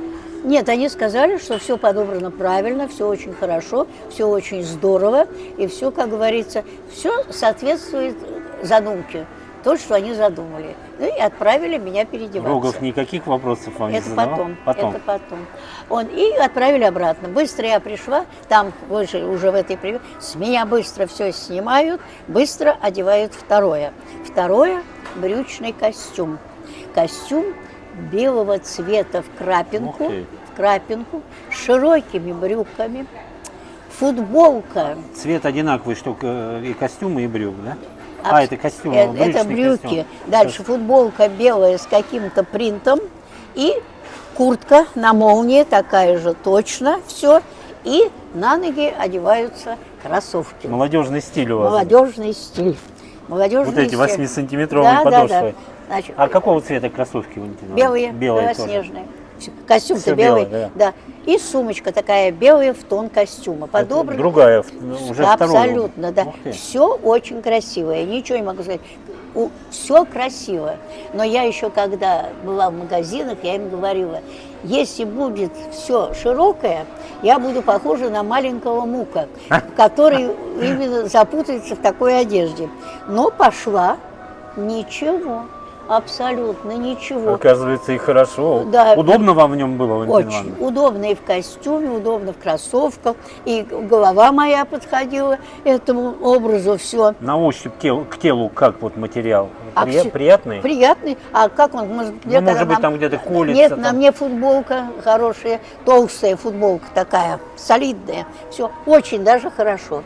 Нет, они сказали, что все подобрано правильно, все очень хорошо, все очень здорово, и все, как говорится, все соответствует задумке, то, что они задумали. Ну и отправили меня переодеваться. Рогов никаких вопросов вам не Это задавал? это потом. И отправили обратно. Быстро я пришла, там уже в этой с меня быстро все снимают, быстро одевают второе. Второе – брючный костюм. Костюм белого цвета в крапинку, с широкими брюками, футболка. Цвет одинаковый, что и костюмы, и брюк, да? Это костюм, это брюки. костюм. Дальше футболка белая с каким-то принтом и куртка на молнии, такая же точно, все. И на ноги одеваются кроссовки. Молодежный стиль у вас. Молодежный стиль. Вот эти 8-сантиметровые да, подошвы. Да. Значит, А какого цвета кроссовки, Валентина? белые, тоже. белоснежные. Костюм-то Всё белый, белое, да. И сумочка такая белая в тон костюма. Подобрана. Другая, уже вторая. Абсолютно, да. Все очень красивое, ничего не могу сказать. Все красиво. Но я еще, когда была в магазинах, я им говорила, если будет все широкое, я буду похожа на маленького Мука, который именно запутается в такой одежде. Но пошла, ничего. абсолютно ничего. Оказывается, и хорошо. Да. Удобно вам в нем было, Валентина Очень Ивановна? удобно и в костюме, удобно в кроссовках, и голова моя подходила этому образу, все. На ощупь к телу как вот материал? Всё Приятный? приятный. А как он может быть? Ну, может быть, там где-то колется. Нет, там. на мне футболка хорошая, толстая футболка такая, солидная. Все очень даже хорошо.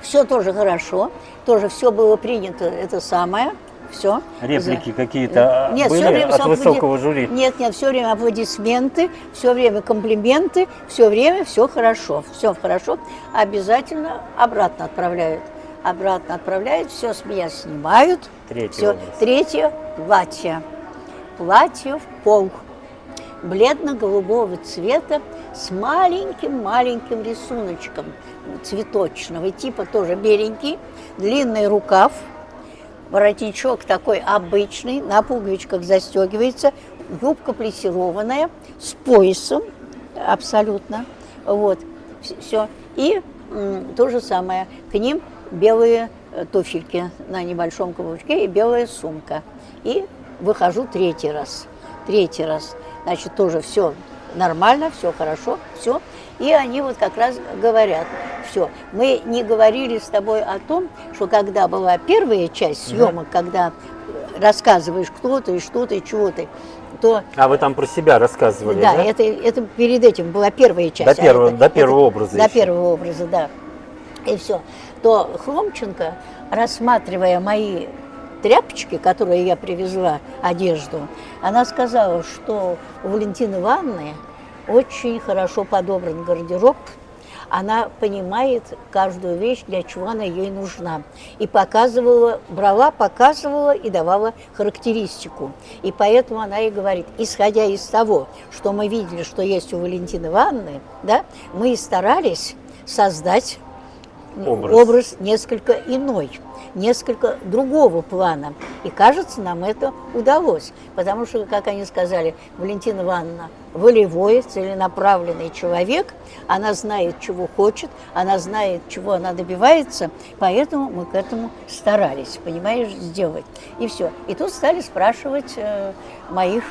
Все тоже хорошо, тоже все было принято, это самое. Все. Реплики какие-то Нет, были все время от высокого жюри? Нет, все время аплодисменты, все время комплименты, все время все хорошо. Обязательно обратно отправляют. Все с меня снимают. Третье платье. Платье в пол. Бледно-голубого цвета с маленьким рисуночком цветочного типа, тоже беленький, длинный рукав. Воротничок такой обычный, на пуговичках застегивается, юбка плессированная, с поясом, абсолютно, вот, все. И то же самое, к ним белые туфельки на небольшом каблучке и белая сумка. И выхожу третий раз, значит, тоже все нормально, все хорошо, все. И они вот как раз говорят, все, мы не говорили с тобой о том, что когда была первая часть съемок, когда рассказываешь, кто ты, что ты, чего ты, то... А вы там про себя рассказывали, да? Да, это перед этим была первая часть. До первого образа. До первого образа, да. И все. То Хромченко, рассматривая мои тряпочки, которые я привезла, одежду, она сказала, что у Валентины Ивановны очень хорошо подобран гардероб, она понимает каждую вещь, для чего она ей нужна. И брала, показывала и давала характеристику. И поэтому она и говорит, исходя из того, что мы видели, что есть у Валентины Ивановны, да, мы и старались создать образ несколько иной, несколько другого плана. И кажется, нам это удалось. Потому что, как они сказали, Валентина Ивановна волевой, целенаправленный человек, она знает, чего хочет, она знает, чего она добивается, поэтому мы к этому старались, понимаешь, сделать. И все. И тут стали спрашивать моих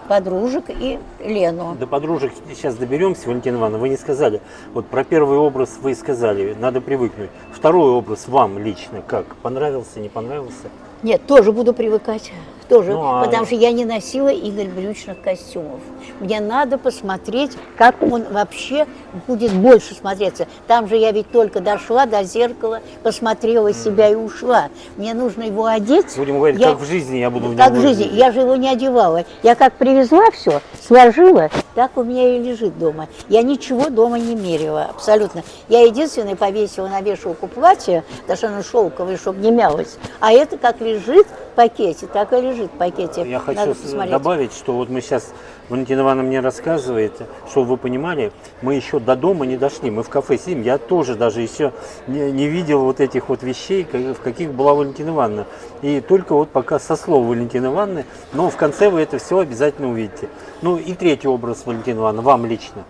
подружек и Лену. До подружек сейчас доберемся, Валентина Ивановна. Вы не сказали, вот про первый образ вы сказали, надо привыкнуть. Второй образ вам лично как? Понравился, не понравился? Нет, тоже буду привыкать. Тоже, потому что я не носила Игорь брючных костюмов. Мне надо посмотреть, как он вообще будет больше смотреться. Там же я ведь только дошла до зеркала, посмотрела себя и ушла. Мне нужно его одеть. Будем говорить, как в жизни я буду в нем Как в жизни. Я же его не одевала. Я как привезла все, сложила, так у меня и лежит дома. Я ничего дома не мерила, абсолютно. Я единственное повесила на вешалку платье, потому что оно шелковое, чтобы не мялось. А это как лежит в пакете, так и лежит в пакете. Я хочу добавить, что вот мы сейчас, Валентина Ивановна мне рассказывает, чтобы вы понимали, мы еще до дома не дошли, мы в кафе сидим, я тоже даже еще не видел вот этих вот вещей, в каких была Валентина Ивановна. И только вот пока со слов Валентины Ивановны, но в конце вы это все обязательно увидите. Ну и третий образ, Валентина Ивановна, вам лично.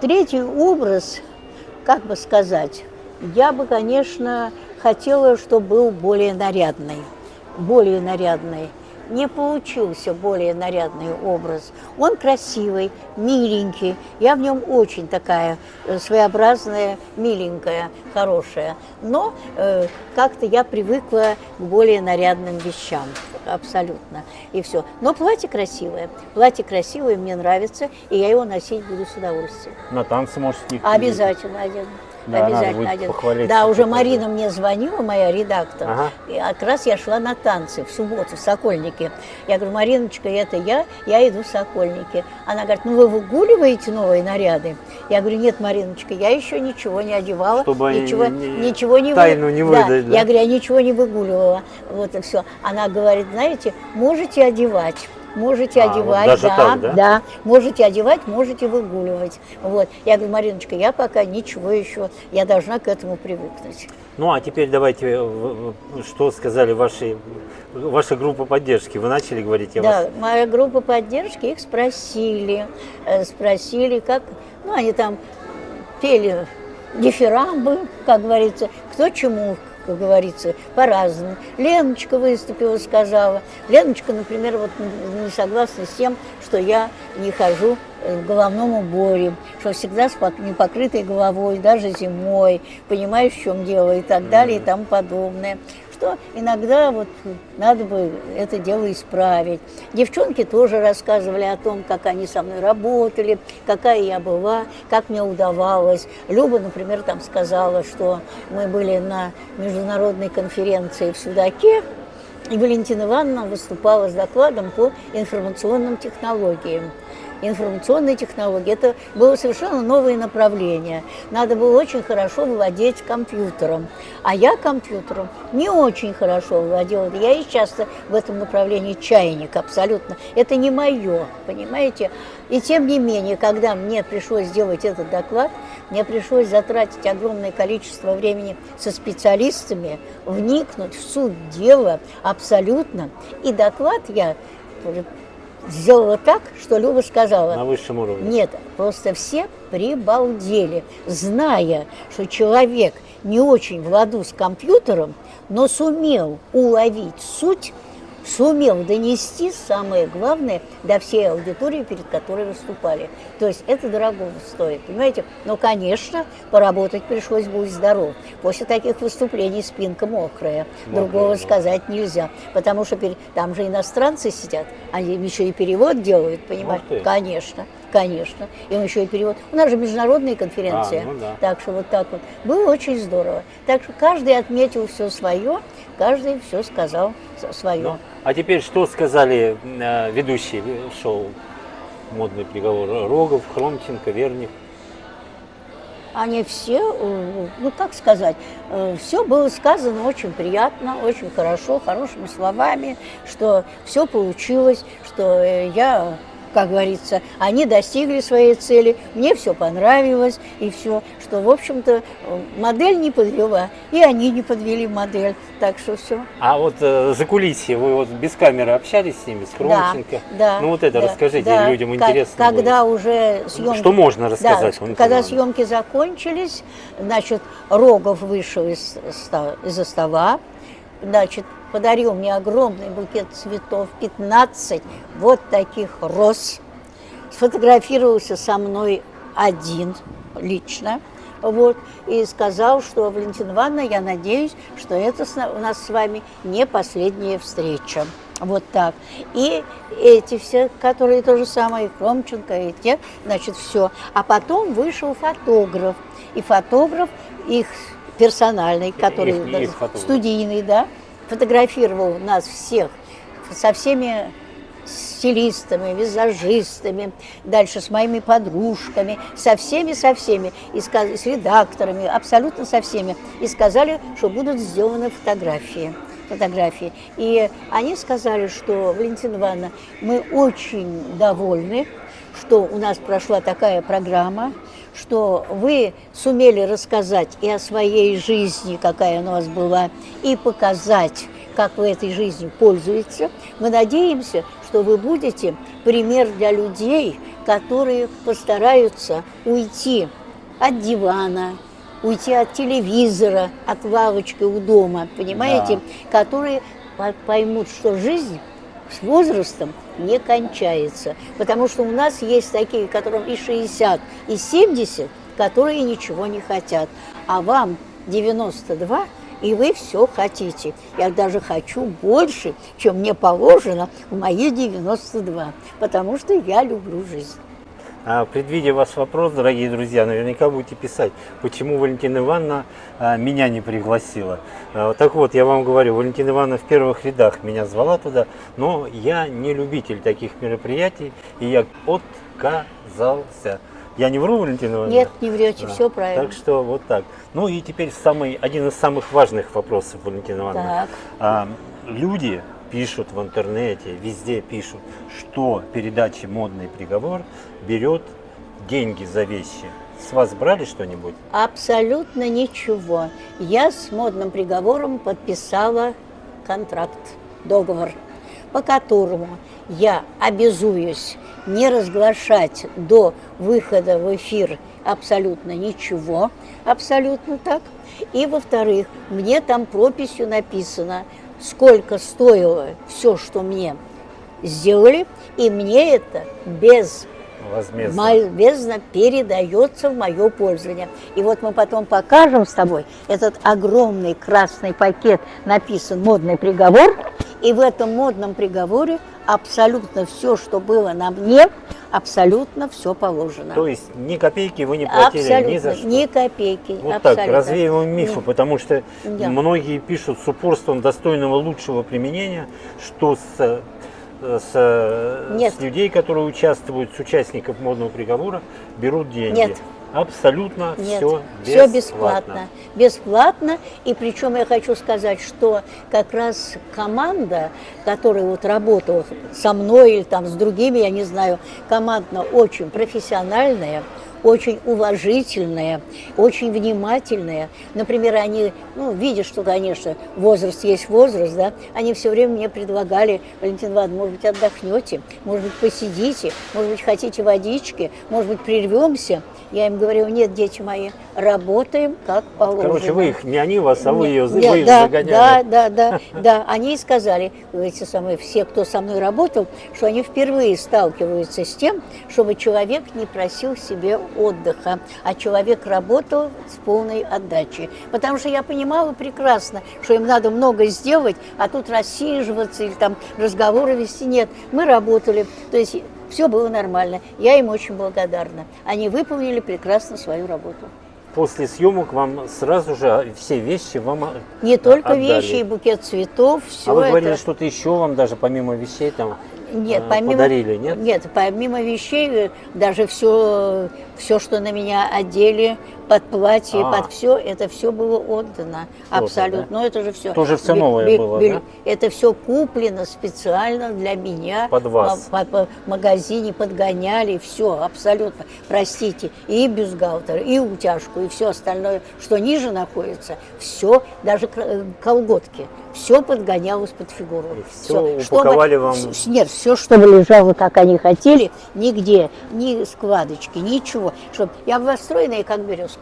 Третий образ, как бы сказать, я бы, конечно, хотела, чтобы был более нарядный. Не получился более нарядный образ. Он красивый, миленький. Я в нем очень такая своеобразная, миленькая, хорошая. Но как-то я привыкла к более нарядным вещам. Абсолютно. И все. Но платье красивое, мне нравится, и я его носить буду с удовольствием. На танцы, может, с них обязательно одену. Да, обязательно одену. Да, уже Марина мне звонила, моя редактор. Ага. И как раз я шла на танцы в субботу в Сокольники. Я говорю, Мариночка, это я иду в Сокольники. Она говорит, ну вы выгуливаете новые наряды? Я говорю, нет, Мариночка, я еще ничего не одевала, чтобы ничего не тайну не выдать. Да. Я говорю, я ничего не выгуливала. Вот и все. Она говорит, знаете, можете одевать. Можете одевать, вот даже так, да? Да, можете одевать, можете выгуливать. Вот. Я говорю, Мариночка, я пока ничего еще, я должна к этому привыкнуть. Ну, а теперь давайте, что сказали ваша группа поддержки? Вы начали говорить? Моя группа поддержки, их спросили, как, они там пели дифирамбы, как говорится, кто чему как говорится, по-разному. Леночка выступила, сказала. Леночка, например, вот не согласна с тем, что я не хожу в головном уборе, что всегда с непокрытой головой, даже зимой, понимаешь, в чем дело, и так далее, и тому подобное. Что иногда вот надо бы это дело исправить. Девчонки тоже рассказывали о том, как они со мной работали, какая я была, как мне удавалось. Люба, например, там сказала, что мы были на международной конференции в Судаке, и Валентина Ивановна выступала с докладом по информационным технологиям. Информационные технологии – это было совершенно новое направление. Надо было очень хорошо владеть компьютером. А я компьютером не очень хорошо владела. Я и часто в этом направлении чайник абсолютно. Это не мое, понимаете? И тем не менее, когда мне пришлось сделать этот доклад, мне пришлось затратить огромное количество времени со специалистами, вникнуть в суть дела абсолютно. И доклад я сделала так, что Люба сказала. На высшем уровне. Нет, просто все прибалдели, зная, что человек не очень в ладу с компьютером, но сумел уловить суть, сумел донести самое главное до всей аудитории, перед которой выступали. То есть это дорого стоит, понимаете? Но, конечно, поработать пришлось «Будь здоров». После таких выступлений спинка мокрая. Другого сказать нельзя. Потому что там же иностранцы сидят, они еще и перевод делают, понимаете? Конечно, конечно. Им еще и перевод. У нас же международная конференция. Да. Так что вот так вот. Было очень здорово. Так что каждый отметил все свое, каждый все сказал свое. Ну, а теперь что сказали ведущие шоу «Модный приговор»? Рогов, Хромченко, Верник. Они все, ну как сказать, все было сказано очень приятно, очень хорошо, хорошими словами, что все получилось, что я, как говорится, они достигли своей цели, мне все понравилось, и все, что, в общем-то, модель не подвела, и они не подвели модель, так что все. А вот закулисье, вы вот без камеры общались с ними, с Хромченко? Да, ну вот это да, расскажите, да. людям интересно Когда будет. уже съемки... Что можно рассказать? Да, когда съемки закончились, значит, Рогов вышел из-за стола, значит, подарил мне огромный букет цветов, 15 вот таких роз. Сфотографировался со мной один лично. Вот, и сказал, что Валентина Ивановна, я надеюсь, что это у нас с вами не последняя встреча. Вот так. И эти все, которые то же самое, и Хромченко, и те, значит, все. А потом вышел фотограф. И фотограф их персональный, который студийный, да, фотографировал нас всех со всеми стилистами, визажистами, дальше с моими подружками, со всеми, и с редакторами, абсолютно со всеми. И сказали, что будут сделаны фотографии. И они сказали, что, Валентина Ивановна, мы очень довольны, что у нас прошла такая программа, что вы сумели рассказать и о своей жизни, какая у вас была, и показать, как вы этой жизнью пользуетесь. Мы надеемся, что вы будете пример для людей, которые постараются уйти от дивана, уйти от телевизора, от лавочки у дома, понимаете, да. Которые поймут, что жизнь с возрастом не кончается. Потому что у нас есть такие, которым и 60, и 70, которые ничего не хотят. А вам 92, и вы все хотите. Я даже хочу больше, чем мне положено в мои 92, потому что я люблю жизнь. Предвидя ваш вопрос, дорогие друзья, наверняка будете писать, почему Валентина Ивановна меня не пригласила. Так вот, я вам говорю, Валентина Ивановна в первых рядах меня звала туда, но я не любитель таких мероприятий, и я отказался. Я не вру, Валентина Ивановна? Нет, не врете, все правильно. Так что вот так. Ну и теперь один из самых важных вопросов, Валентина Ивановна. Люди пишут в интернете, везде пишут, что передача «Модный приговор» берет деньги за вещи. С вас брали что-нибудь? Абсолютно ничего. Я с «Модным приговором» подписала контракт, договор, по которому я обязуюсь не разглашать до выхода в эфир абсолютно ничего, абсолютно так. И, во-вторых, мне там прописью написано, сколько стоило все, что мне сделали, и мне это безвозмездно передается в мое пользование. И вот мы потом покажем с тобой этот огромный красный пакет, написан «Модный приговор», и в этом модном приговоре абсолютно все, что было на мне, абсолютно все положено. То есть ни копейки вы не платили Абсолютно, ни за что? ни копейки. Вот абсолютно. так, развеиваем мифы, Нет. потому что Да. многие пишут с упорством достойного лучшего применения, что с людей, которые участвуют, с участников модного приговора, берут деньги. Нет. Абсолютно Нет, все все бесплатно. Бесплатно. И причем я хочу сказать, что как раз команда, которая вот работала со мной или там с другими, я не знаю, команда очень профессиональная, очень уважительная, очень внимательная. Например, они, видя, что, конечно, возраст есть возраст, да, они все время мне предлагали: Валентина Ивановна, может быть, отдохнете, может быть, посидите, может быть, хотите водички, может быть, прервемся. Я им говорю: нет, дети мои, работаем как положено. Короче, вы их, не они вас, а вы ее Да, загоняли. Да. Они и сказали, эти самые, все, кто со мной работал, что они впервые сталкиваются с тем, чтобы человек не просил себе отдыха, а человек работал с полной отдачей. Потому что я понимала прекрасно, что им надо много сделать, а тут рассиживаться или там разговоры вести. Нет, мы работали, то есть все было нормально. Я им очень благодарна. Они выполнили прекрасно свою работу. После съемок вам сразу же все вещи вам Не только отдали. вещи, и букет цветов, все А вы это. говорили, что-то еще вам даже помимо вещей там Нет, помимо, подарили, нет? Нет, помимо вещей, даже все, что на меня одели, под платье, под все, это все было отдано. Абсолютно. Да? Но это же все. Тоже все новое было, да? Это все куплено специально для меня. Под вас. В магазине подгоняли, все, абсолютно. Простите, и бюстгальтер, и утяжку, и все остальное, что ниже находится, все, даже колготки, все подгонялось под фигуру. Все упаковали вам. Нет, все, чтобы лежало, как они хотели, нигде, ни складочки, ничего. Чтоб я была стройная, как березка.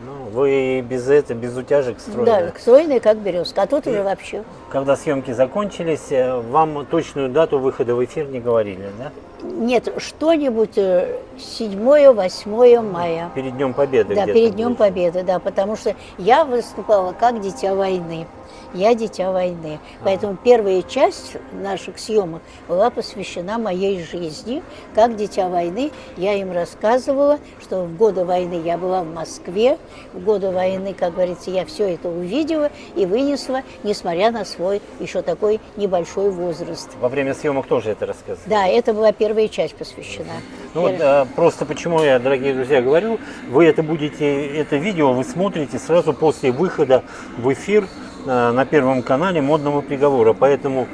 Ну, вы без утяжек стройные. Да, стройная, как березка. А тут уже вообще. Когда съемки закончились, вам точную дату выхода в эфир не говорили, да? Нет, что-нибудь 7-8 мая. Перед Днем Победы. Да, где-то перед Днем будет. Победы, да, потому что я выступала как дитя войны. Я дитя войны. Поэтому первая часть наших съемок была посвящена моей жизни. Как дитя войны я им рассказывала, что в годы войны я была в Москве, в годы войны, как говорится, я все это увидела и вынесла, несмотря на свой еще такой небольшой возраст. Во время съемок тоже это рассказывали? Да, это была первая часть посвящена. Ну, просто почему я, дорогие друзья, говорю, вы это видео вы смотрите сразу после выхода в эфир на Первом канале «Модного приговора». Поэтому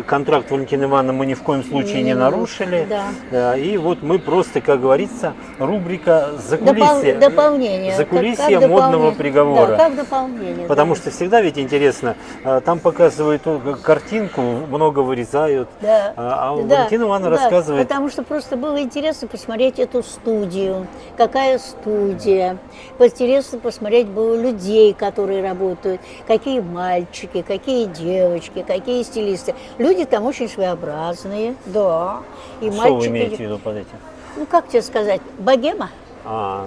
контракт Валентины Ивановны мы ни в коем случае не нарушили. Да. И вот мы просто, как говорится, рубрика «Закулисье». Дополнение. «Закулисье как модного приговора». Да, как дополнение. Потому что всегда ведь интересно, там показывают картинку, много вырезают, Да. а Валентина Ивановна рассказывает. Потому что просто было интересно посмотреть эту студию, какая студия. Интересно посмотреть было людей, которые работают, какие мальчики, какие девочки, какие стилисты. Люди там очень своеобразные, да. И Что мальчики, вы имеете в виду под этим? ну как тебе сказать, богема.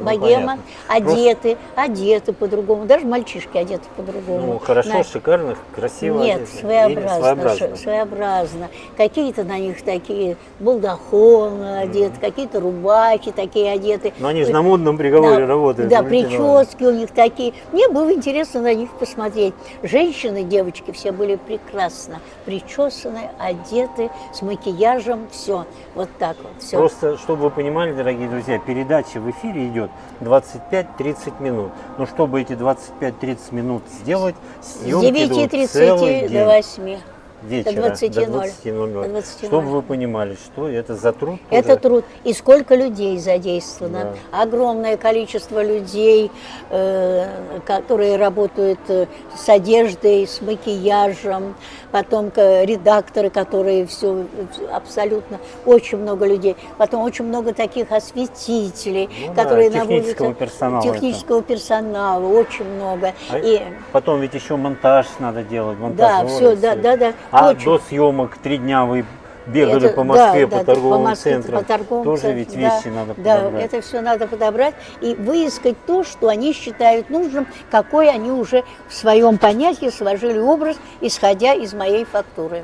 Богема, понятно. одеты по-другому, даже мальчишки одеты по-другому. Ну, хорошо, шикарно, красиво. Нет, одеты. своеобразно. Какие-то на них такие балдахоны одеты, какие-то рубахи такие одеты. Но они же на модном приговоре работают. Да, прически у них такие. Мне было интересно на них посмотреть. Женщины, девочки все были прекрасно причесаны, одеты, с макияжем, все. Вот так вот. Все. Просто, чтобы вы понимали, дорогие друзья, передача в эфире идет 25-30 минут. Но чтобы эти 25-30 минут сделать, съемки идут целый 9:30 день. до 8. вечера до 20:00. до 20:00. До 20:00. Чтобы вы понимали, что это за труд. Это тоже. труд. И сколько людей задействовано. Огромное количество людей, которые работают с одеждой, с макияжем, потом редакторы, которые все абсолютно, очень много людей. Потом очень много таких осветителей, Ну которые да, технического наводятся. персонала. Технического персонала, очень много. И Потом ведь еще монтаж надо делать, да, монтажеры. все, да. А очень. до съемок 3 дня вы бегали Это- по Москве, да, по да, торговым Москве, центрам. по торговым Тоже центрам, ведь да, вещи надо да, подобрать. это все надо подобрать и выискать то, что они считают нужным, какой они уже в своем понятии сложили образ, исходя из моей фактуры.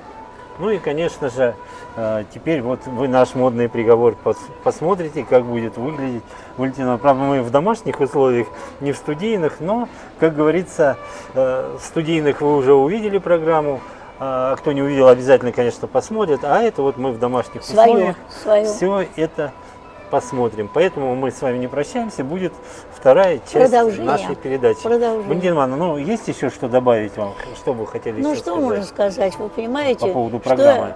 Ну и, конечно же, теперь вот вы наш модный приговор посмотрите, как будет выглядеть. Валентина, правда, мы в домашних условиях, не в студийных, но, как говорится, в студийных вы уже увидели программу. А кто не увидел, обязательно, конечно, посмотрит. А это вот мы в домашних условиях Свое. все это посмотрим. Поэтому мы с вами не прощаемся. Будет вторая часть Продолжение. нашей передачи. Продолжение. Валентина Ивановна, ну есть еще что добавить вам? Что вы хотели Ну еще что сказать? можно сказать, вы понимаете? По поводу что- программы.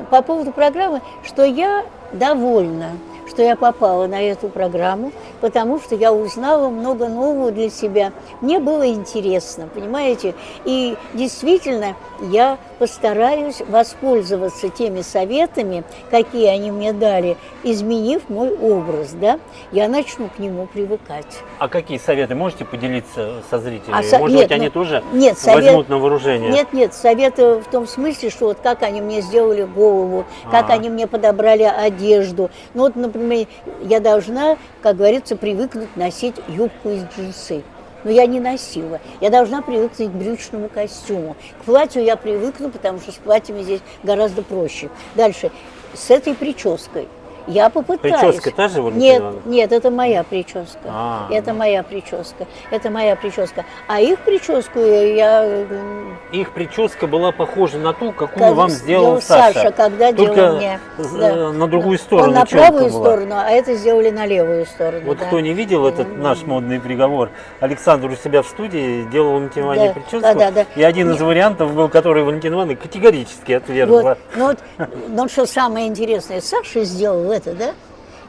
По поводу программы, что я довольна, что я попала на эту программу, потому что я узнала много нового для себя. Мне было интересно, понимаете? И действительно, я постараюсь воспользоваться теми советами, какие они мне дали, изменив мой образ, да? Я начну к нему привыкать. А какие советы можете поделиться со зрителями? А Может нет, быть, они ну, тоже нет, совет- возьмут на вооружение? Нет, советы в том смысле, что вот как они мне сделали голову, как они мне подобрали одежду. Ну вот, например, я должна, как говорится, привыкнуть носить юбку из джинсы. Но я не носила. Я должна привыкнуть к брючному костюму. К платью я привыкну, потому что с платьями здесь гораздо проще. Дальше, с этой прической. Я попытаюсь. Прическа та же, Валентина Нет, Ивановна? нет, это моя прическа. А, Это моя прическа. Это моя прическа. А их прическу я Их прическа была похожа на ту, какую как вам сделал Саша. когда Только делал мне. на другую сторону. Он на челка правую была. сторону, а это сделали на левую сторону. Вот да. кто не видел этот наш модный приговор, Александр у себя в студии делал Валентине Ивановне Да, прическу. да. И один из вариантов был, который Валентина Ивановна категорически отвергла. Вот. Ну, что самое интересное, Саша сделал это, да?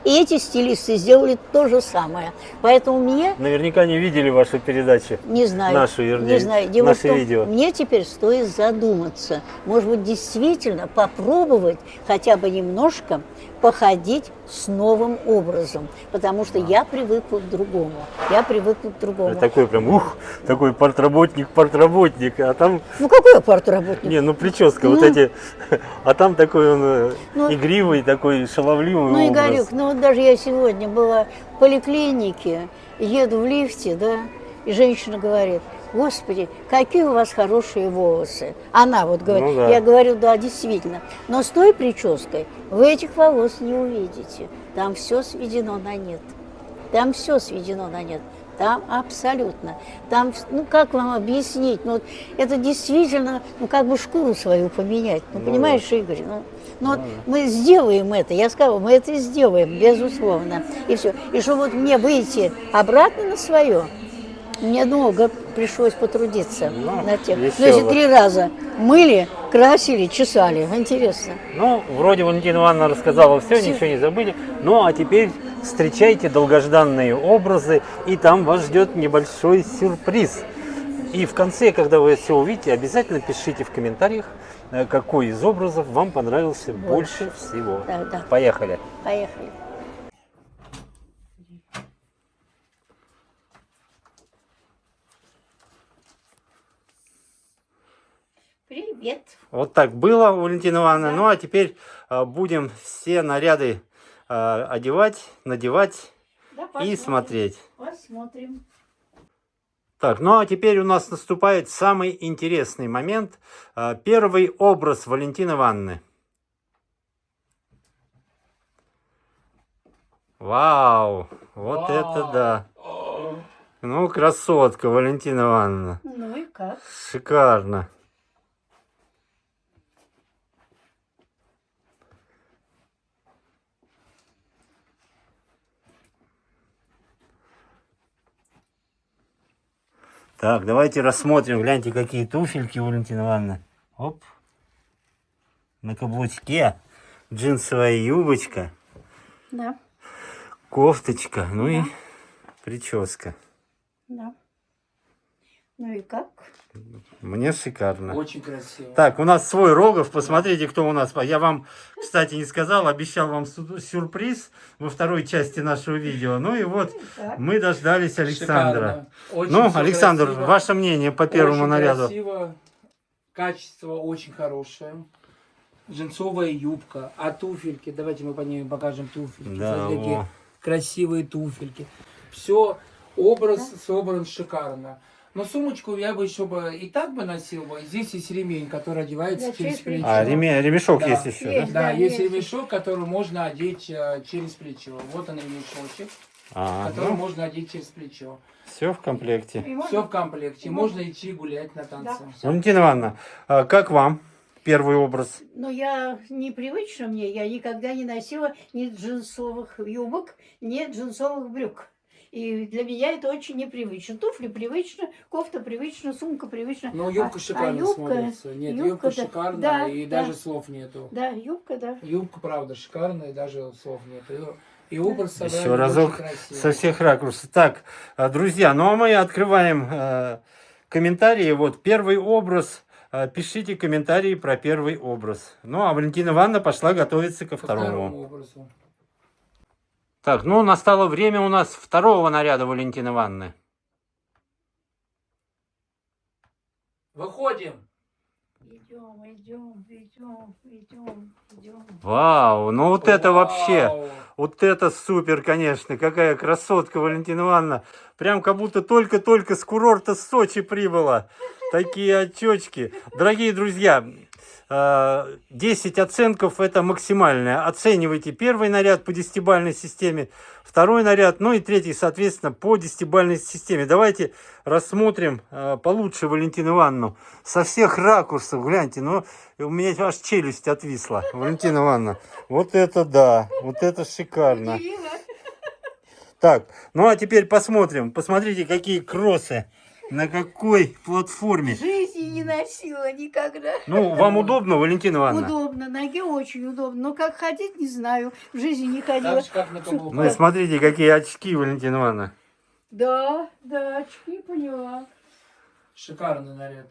И эти стилисты сделали то же самое. Поэтому мне, Наверняка не видели вашу передачу. не знаю, Нашу, вернее, не знаю, дело наше в том, видео. мне теперь стоит задуматься, может быть, действительно попробовать хотя бы немножко походить с новым образом, потому что я привыкла к другому. Такой прям, такой портработник, а там, Ну, какой я партработник? не, ну прическа, вот Ну. эти, а там такой он Ну. игривый, такой шаловливый Ну, образ. Игорек, ну вот даже я сегодня была в поликлинике, еду в лифте, да, и женщина говорит: Господи, какие у вас хорошие волосы. Она вот говорит, Ну да. я говорю, да, действительно. Но с той прической вы этих волос не увидите. Там все сведено на нет. Там все сведено на нет. Там абсолютно. Там, ну как вам объяснить? Ну, вот это действительно, ну как бы шкуру свою поменять. Ну, понимаешь, Игорь? Ну, вот мы сделаем это. Я сказала, мы это сделаем, безусловно. И все. И чтобы вот мне выйти обратно на свое, мне долго пришлось потрудиться над тем. весело. Ну, если 3 раза мыли, красили, чесали. Интересно. Ну, вроде Валентина Ивановна рассказала все, ничего не забыли. Ну, а теперь встречайте долгожданные образы, и там вас ждет небольшой сюрприз. И в конце, когда вы все увидите, обязательно пишите в комментариях, какой из образов вам понравился больше всего. Да. Поехали. Поехали. Привет. Вот так было, Валентина Ивановна. Ну, а теперь будем все наряды одевать, надевать Да, и посмотрим. смотреть. Посмотрим. Так, ну а теперь у нас наступает самый интересный момент. Первый образ Валентины Ивановны. Вау! Вот это да! Ну, красотка, Валентина Ивановна. Ну и как? Шикарно. Так, давайте рассмотрим. Гляньте, какие туфельки у Валентины Ивановны. Оп. на каблучке, джинсовая юбочка, Да, кофточка, ну и прическа. да. Ну и как? Мне шикарно. Очень красиво. Так, у нас свой Рогов, посмотрите, кто у нас. Я вам, кстати, не сказал, обещал вам сюрприз во второй части нашего видео. Ну и вот, Так. мы дождались Александра. Шикарно. Очень Ну, всё Александр, красиво. ваше мнение по первому Очень наряду? красиво. Качество очень хорошее. Джинсовая юбка. А туфельки? Давайте мы по ним покажем туфельки. Да, Смотрите, какие во. красивые туфельки. Все, образ собран шикарно. Но сумочку я бы еще бы и так бы носил бы. Здесь есть ремень, который одевается Да, через через плечо. А, ремешок Да. есть еще, Есть. да? Да, Да, есть есть. ремешок, который можно одеть через плечо. Вот он ремешочек, который можно одеть через плечо. все в комплекте. И можно- Все в комплекте. И Можно идти гулять на танцы. Да, всё. Валентина Ивановна, а как вам первый образ? Но я непривычно мне, я никогда не носила ни джинсовых юбок, ни джинсовых брюк. И для меня это очень непривычно. Туфли привычно, кофта привычно, сумка привычна. Но юбка шикарно юбка- смотрится. Нет, юбка, юбка да, шикарная, да, и да. даже слов нету. Да, юбка, да. Юбка, правда, шикарная, и даже слов нету. И образ собрали Еще очень разок красиво. со всех ракурсов. Так, друзья, ну а мы открываем комментарии. Вот первый образ. Пишите комментарии про первый образ. Ну, а Валентина Ивановна пошла готовиться ко По второму. образу. Так, ну настало время у нас второго наряда Валентины Ивановны. Выходим. Идем. Вау, ну вот это вообще, Вау. вот это супер, конечно. Какая красотка Валентина Ивановна. Прям как будто только-только с курорта Сочи прибыла. Такие очечки. Дорогие друзья, 10 оценков это максимальная. Оценивайте первый наряд по 10-бальной системе, второй наряд, ну и третий, соответственно, по 10-бальной системе. Давайте рассмотрим получше Валентину Ивановну. Со всех ракурсов, гляньте, ну у меня аж челюсть отвисла. Валентина Ивановна, вот это да, вот это шикарно. Удивила. Так, ну а теперь посмотрим. Посмотрите, какие кроссы. На какой платформе. В жизни не носила никогда. Ну, вам удобно, Валентина Ивановна? Удобно, ноге очень удобно. Но как ходить, не знаю. В жизни не ходила. Так же, как на каблуках. Ну и смотрите, какие очки, Валентина Ивановна. Да, очки поняла. Шикарный наряд.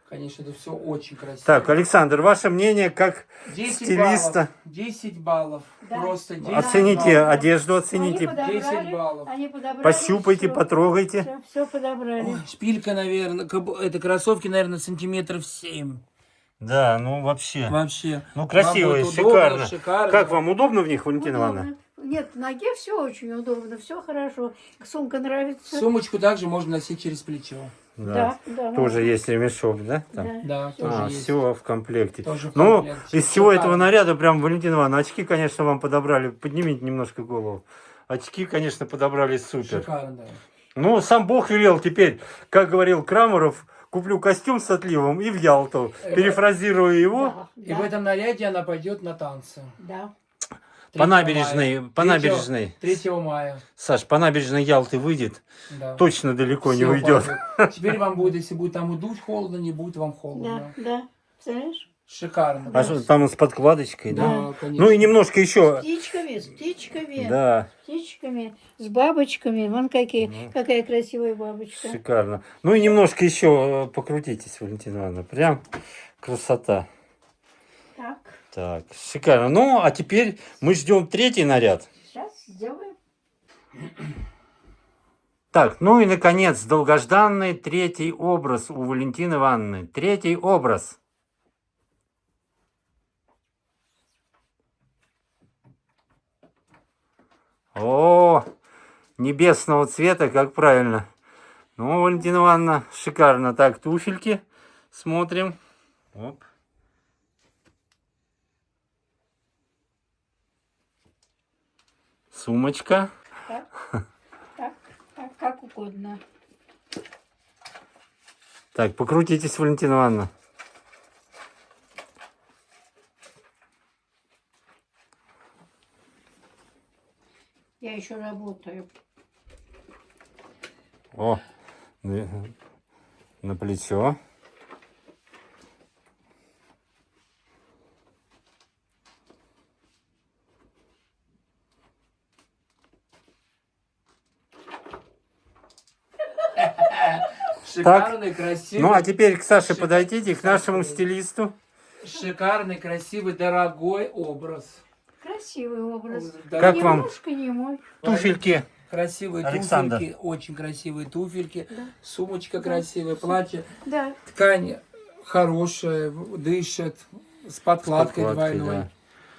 Конечно, это все очень красиво. Так, Александр, ваше мнение как 10 стилиста? баллов. 10 баллов. Да. Просто 10 Оцените баллов. одежду, оцените, Они подобрали, 10 баллов. Они подобрали. пощупайте, потрогайте. Все подобрали. Ой, шпилька, наверное, это кроссовки, наверное, сантиметров 7. Да, ну вообще. Вообще. Ну красивые, Вам будет удобно, шикарно. шикарно. Как вам удобно в них, Валентина Ивановна? Удобно. Нет, в ноге все очень удобно, все хорошо. Сумка нравится. Сумочку также можно носить через плечо. Да. Тоже есть ремешок, да? Там? Да, тоже есть. Все в комплекте. Тоже в Ну, комплекте. из всего Шикарно. этого наряда, прям, Валентина Ивановна, очки, конечно, вам подобрали. Поднимите немножко голову. Очки, конечно, подобрали супер. Шикарно. Ну, сам Бог велел теперь, как говорил Крамаров, куплю костюм с отливом и в Ялту. Перефразируя его, Да, И в этом наряде она пойдет на танцы. да. по 3 набережной, мая. по 3 набережной. 3 мая. Саш, по набережной Ялты выйдет, Да. точно далеко не Всё, уйдет. пойдет. Теперь вам будет, если будет там удуть холодно, не будет вам Да, холодно. да. Представляешь? Шикарно. А что там с подкладочкой, да? Да, конечно. Ну и немножко еще. С птичками. Да, С птичками, с бабочками. Вон какие, какая красивая бабочка. шикарно. Ну и немножко еще покрутитесь, Валентина Ивановна. Прям красота. Так, Так, шикарно. Ну, а теперь мы ждем третий наряд. сейчас сделаем. Так, ну и, наконец, долгожданный третий образ у Валентины Ивановны. Третий образ. О, небесного цвета, как правильно. Ну, Валентина Ивановна, шикарно. Так, туфельки смотрим. Оп. Сумочка. Так, как угодно. Так, покрутитесь, Валентина Ивановна. Я еще работаю. О, на плечо. Шикарный, красивый. Ну, а теперь к Саше Шик- подойдите, к нашему Саша. стилисту. Шикарный, красивый, дорогой образ. Красивый образ. Как вам Немножко не мой. туфельки? Красивые Александр. туфельки, очень красивые туфельки. Да. Сумочка красивая, платье. Да. Ткань хорошая, дышит, с подкладкой подкладкой, двойной. да.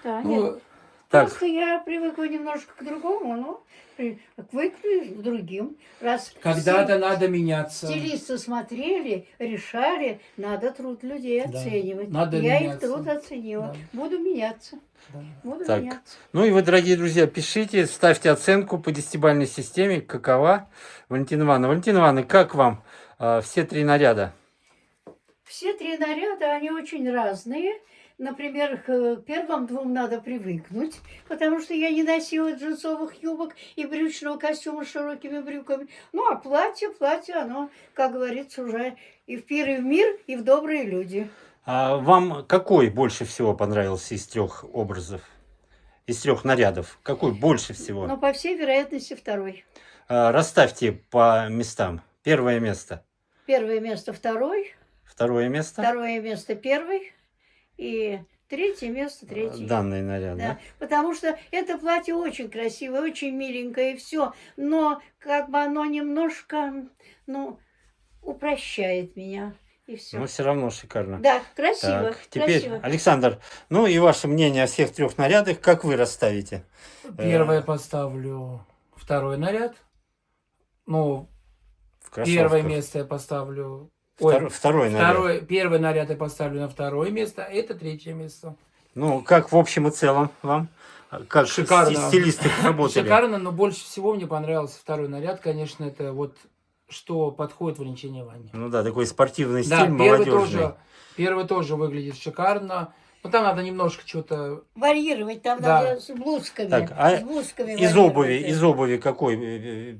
Да, нет. Ну, Так, Просто я привыкла немножко к другому, но привыкли к другим. Раз когда-то надо меняться. стилисты смотрели, решали, надо труд людей Да, оценивать. надо Я меняться. их труд оценила. Да. Буду меняться. Да. Буду Так. меняться. ну и вы, дорогие друзья, пишите, ставьте оценку по 10-бальной системе. Какова Валентина Ивановна? Валентина Ивановна, как вам все 3 наряда? Все 3 наряда, они очень разные. Например, к первым 2 надо привыкнуть, потому что я не носила джинсовых юбок и брючного костюма с широкими брюками. Ну, а платье, оно, как говорится, уже и в пир, и в мир, и в добрые люди. А вам какой больше всего понравился из 3 образов? Из 3 нарядов? Какой больше всего? Но, по всей вероятности, 2. Расставьте по местам. 1 место. 1 место 2, 2 место. 2 место 1 и 3 место 3. Данный наряд, Да, да? потому что это платье очень красивое, очень миленькое и все, но как бы оно немножко, ну, упрощает меня и все. Но все равно шикарно. Да, красиво, Так, теперь, красиво. Александр, ну и ваше мнение о всех 3 нарядах, как вы расставите? Первое поставлю 2 наряд. Ну, В 1 кроссовках? место я поставлю. Второй наряд. 1 наряд я поставлю на 2 место, а это 3 место. Ну, как в общем и целом вам? Как Шикарно. стилисты работали? Шикарно, но больше всего мне понравился 2 наряд. Конечно, это вот что подходит Валентине Ивановне. Ну да, такой спортивный Да, стиль, молодежный. первый тоже выглядит шикарно. Но там надо немножко что-то... Варьировать там Да. надо с блузками. Так, а с блузками Из обуви какой?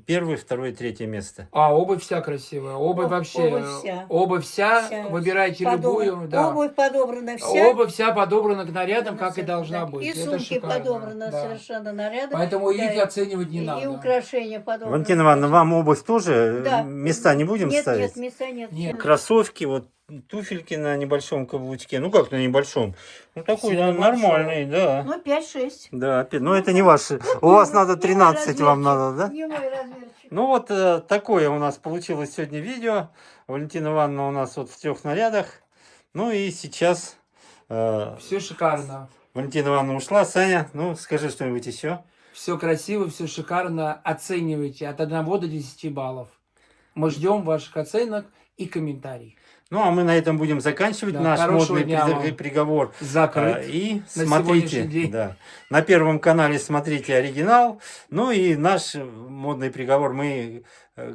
1, 2, 3 место? А, обувь вся красивая. Обувь вообще... обувь вся. Вся. Выбирайте любую. Да. Обувь подобрана вся. Обувь вся подобрана к нарядам, как и должна Да. быть. И Это сумки шикарно. подобраны Да. совершенно нарядом. Поэтому Да, их оценивать не и надо. украшения подобраны. Валентина Ивановна, вам обувь тоже? Да. Места не будем нет, ставить? Нет, места нет. Нет. Кроссовки, вот туфельки на небольшом каблучке. Ну как на небольшом? Ну такой Сильно нормальный, да. Ну, 5-6. Да, но это не ваши. У вас надо 13, вам надо, да? Не мой размерчик. Ну вот такое у нас получилось сегодня видео. Валентина Ивановна у нас вот в 3 нарядах. Ну и сейчас Все шикарно. Валентина Ивановна ушла. Саня, ну скажи что-нибудь еще. Все красиво, все шикарно. Оценивайте от 1 до 10 баллов. Мы ждем ваших оценок и комментариев. Ну а мы на этом будем заканчивать Да, наш хорошего модный дня вам. приговор. Закрыт. И на смотрите, сегодняшний день. да, на Первом канале смотрите оригинал. Ну и наш модный приговор мы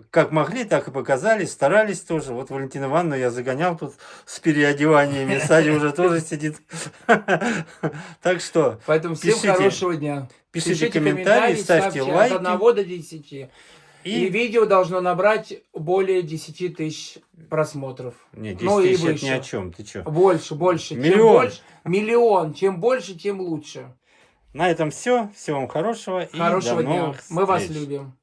как могли, так и показали, старались тоже. Вот Валентина Ивановна я загонял тут с переодеваниями. Саня уже тоже сидит. Так что Поэтому всем пишите. хорошего дня. Пишите комментарии, ставьте лайки. От 1 до 10. И видео должно набрать более 10 тысяч просмотров. Не, 10 Ну и тысяч это выше. ни о чем, ты что? Больше. Миллион. Чем больше, миллион. Чем больше, тем лучше. На этом все. Всего вам хорошего. И Хорошего до дня. новых Мы вас встреч. любим.